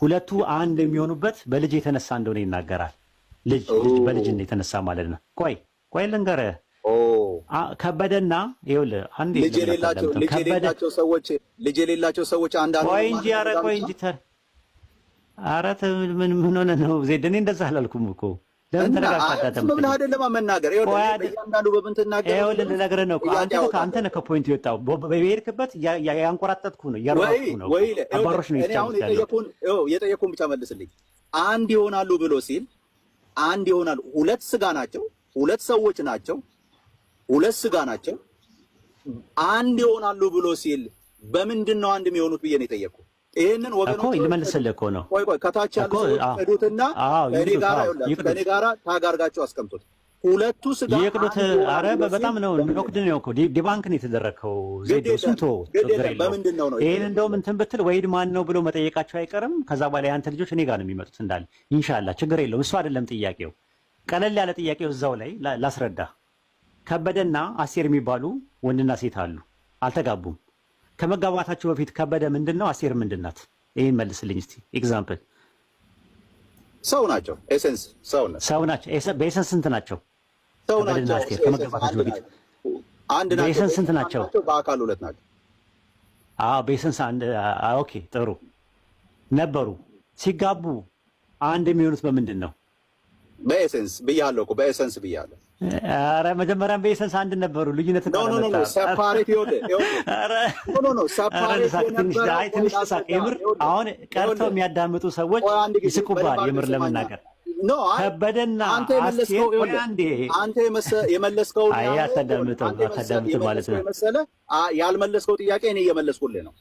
ሁለቱ አንድ የሚሆኑበት በልጅ የተነሳ እንደሆነ ይናገራል። ልጅ በልጅ የተነሳ ማለት ነው። ቆይ ልንገርህ። ከበደና ይኸውልህ አንዴ ልጅ የሌላቸው ሰዎች አንዳንዱ ቆይ እንጂ ኧረ ምን ሆነ ነው ዜድ? እኔ እንደዛ አላልኩም እኮ። ለምን ተረጋግተህ ምን አይደለም መናገር እያንዳንዱ በምንትናገር ይኸውልህ ልነግርህ ነው። አንተ ነህ ከፖይንት የወጣው። በሄድክበት ያንቆራጠጥኩ ነው፣ እያሯጥኩ ነው። አባሮሽ ነው የጠየኩህን ብቻ መልስልኝ። አንድ ይሆናሉ ብሎ ሲል አንድ ይሆናሉ፣ ሁለት ስጋ ናቸው፣ ሁለት ሰዎች ናቸው፣ ሁለት ስጋ ናቸው፣ አንድ ይሆናሉ ብሎ ሲል በምንድን ነው አንድ የሚሆኑት ብዬ ነው የጠየቅኩህ። ይሄንን ወገኖች እኮ ልመልስልህ እኮ ነው። ቆይ ከታች ያሉ ሄዱትና ከኔ ጋራ ታጋርጋቸው አስቀምጡት። ሁለቱ ስጋ ይቅዱት። አረ በጣም ነው ኖክድ ነው እኮ ዲባንክ ነው የተደረከው። ዜዶ ስንቶ በምንድን ነው ይሄን እንደውም እንትን ብትል ወይድ ማን ነው ብሎ መጠየቃቸው አይቀርም። ከዛ በኋላ ያንተ ልጆች እኔ ጋር ነው የሚመጡት እንዳለ ኢንሻአላህ፣ ችግር የለውም። እሱ አይደለም ጥያቄው፣ ቀለል ያለ ጥያቄው እዛው ላይ ላስረዳ። ከበደና አስቴር የሚባሉ ወንድና ሴት አሉ፣ አልተጋቡም። ከመጋባታቸው በፊት ከበደ ምንድን ነው? አስቴር ምንድን ናት? ይህን መልስልኝ እስቲ። ኤግዛምፕል ሰው ናቸው። ኤሰንስ ሰው ናቸው። በኤሰንስ ስንት ናቸው? ከበደና አስቴር ከመጋባታቸው በፊት አንድ ናቸው። በኤሰንስ ስንት ናቸው? በአካል ሁለት ናቸው። በኤሰንስ አንድ። ኦኬ ጥሩ ነበሩ። ሲጋቡ አንድ የሚሆኑት በምንድን ነው? በኤሰንስ ብያለሁ እኮ በኤሰንስ ብያለሁ። ኧረ መጀመሪያም በኤሰንስ አንድ ነበሩ። ልዩነት ሰፓሬት ትንሽ ሳቅ። የምር አሁን ቀርተው የሚያዳምጡ ሰዎች ይስቁባል። የምር ለመናገር ከበደና አስቴር አንዴ አንተ የመለስከው አታዳምጥም ማለት ነው። ያልመለስከው ጥያቄ እኔ እየመለስኩልህ ነው።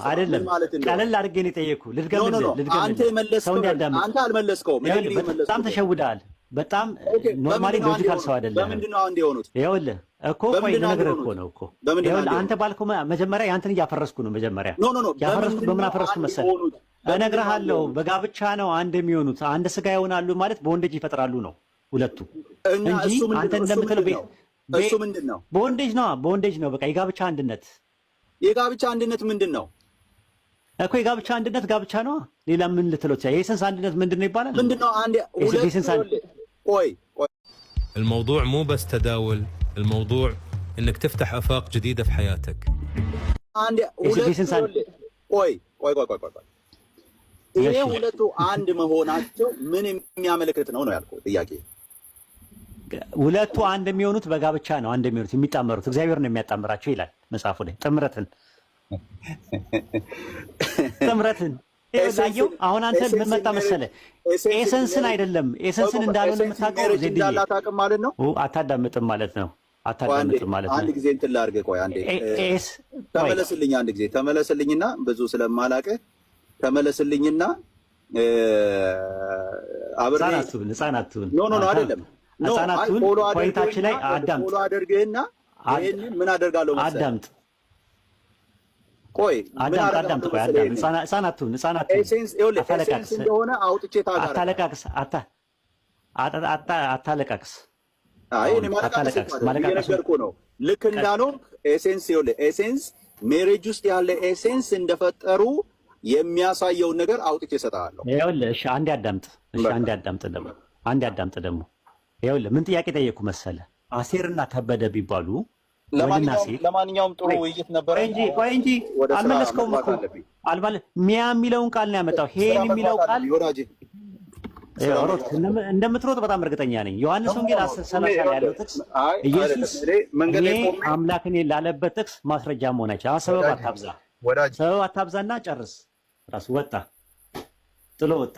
አይደለም ቀለል አድርጌ ነው የጠየኩህ። ልድገምልህ። ሰው እንዲያዳምጥ። አንተ አልመለስከውም። በጣም ተሸውደሃል። በጣም ኖርማሊ ሎጂካል ሰው አይደለም። በምንድን ነው አንድ የሆኑት? ይኸውልህ እኮ ቆይ ልነግርህ እኮ ነው እኮ። ይኸውልህ አንተ ባልከው መጀመሪያ ያንተን እያፈረስኩ ነው። መጀመሪያ ያፈረስኩት በምን አፈረስኩ መሰለህ? እነግርሃለሁ። በጋብቻ ነው አንድ የሚሆኑት። አንድ ስጋ ይሆናሉ ማለት በወንዴጅ ይፈጥራሉ ነው ሁለቱ እንጂ አንተ እንደምትለው እሱ ምንድን ነው? በወንዴጅ ነው። በቃ የጋብቻ አንድነት። የጋብቻ አንድነት ምንድን ነው እኮ? የጋብቻ አንድነት ጋብቻ ነው። ሌላ ምን ልትለው ትችላለህ? የኤሰንስ አንድነት ምንድን ነው ይባላል? ምንድን ነው? አንድ ሁለት الموضوع مو بس تداول، الموضوع انك تفتح افاق جديده في حياتك. ይሄ ሁለቱ አንድ መሆናቸው ምን የሚያመለክት ነው ያልኩት ጥያቄ። ሁለቱ አንድ የሚሆኑት በጋብቻ ነው። አንድ የሚሆኑት የሚጣመሩት እግዚአብሔር ነው የሚያጣምራቸው ይላል መጽሐፉ ላይ። ጥምረትን ይኸውልህ፣ አሁን አንተ ምን መጣ መሰለህ? ኤሰንስን አይደለም ኤሰንስን እንዳልሆነ የምታውቀው ዜድ እንዳላታውቅም ማለት ነው። አታዳምጥም ማለት ነው። አታዳምጥም ማለት ነው። አንድ ጊዜ እንትን ላድርግህ። ቆይ አንዴ ተመለስልኝ። አንድ ጊዜ ተመለስልኝና ብዙ ስለማላውቅህ ተመለስልኝና ህፃናቱን ኖ አይደለም ህፃናቱን ፖይንታችን ላይ አዳምጥ አድርግህና ይሄንን ምን አደርጋለሁ መሰለህ? አዳምጥ ቆይ አዳምጥ ቆይ አዳምጥ። ህፃናቱን ኤሴንስ እንደሆነ አውጥቼ ታጋራ አታለቃቅስ። አይ እኔ ማለቃቀስ ነው። ልክ እንዳለው ኤሴንስ ሜሬጅ ውስጥ ያለ ኤሴንስ እንደፈጠሩ የሚያሳየውን ነገር አውጥቼ እሰጥሃለሁ። ይኸውልህ እሺ አንዴ አዳምጥ። እሺ አንዴ አዳምጥ ደግሞ ይኸውልህ ምን ጥያቄ ጠየቅኩ መሰለህ? አሴርና ከበደ ቢባሉ ለማንኛውም ጥሩ ውይይት ነበረ። ቆይ እንጂ አልመለስከውም እኮ ሚያ የሚለውን ቃል ነው ያመጣው። ሄን የሚለው ቃል እንደምትሮጥ በጣም እርግጠኛ ነኝ። ዮሐንስ ወንጌል 10:30 ላይ ያለው ጥቅስ ኢየሱስ እኔ አምላክ ነኝ ላለበት ጥቅስ ማስረጃ መሆናቸው። ሰበብ አታብዛና ጨርስ። ራሱ ወጣ ጥሎ ወጣ።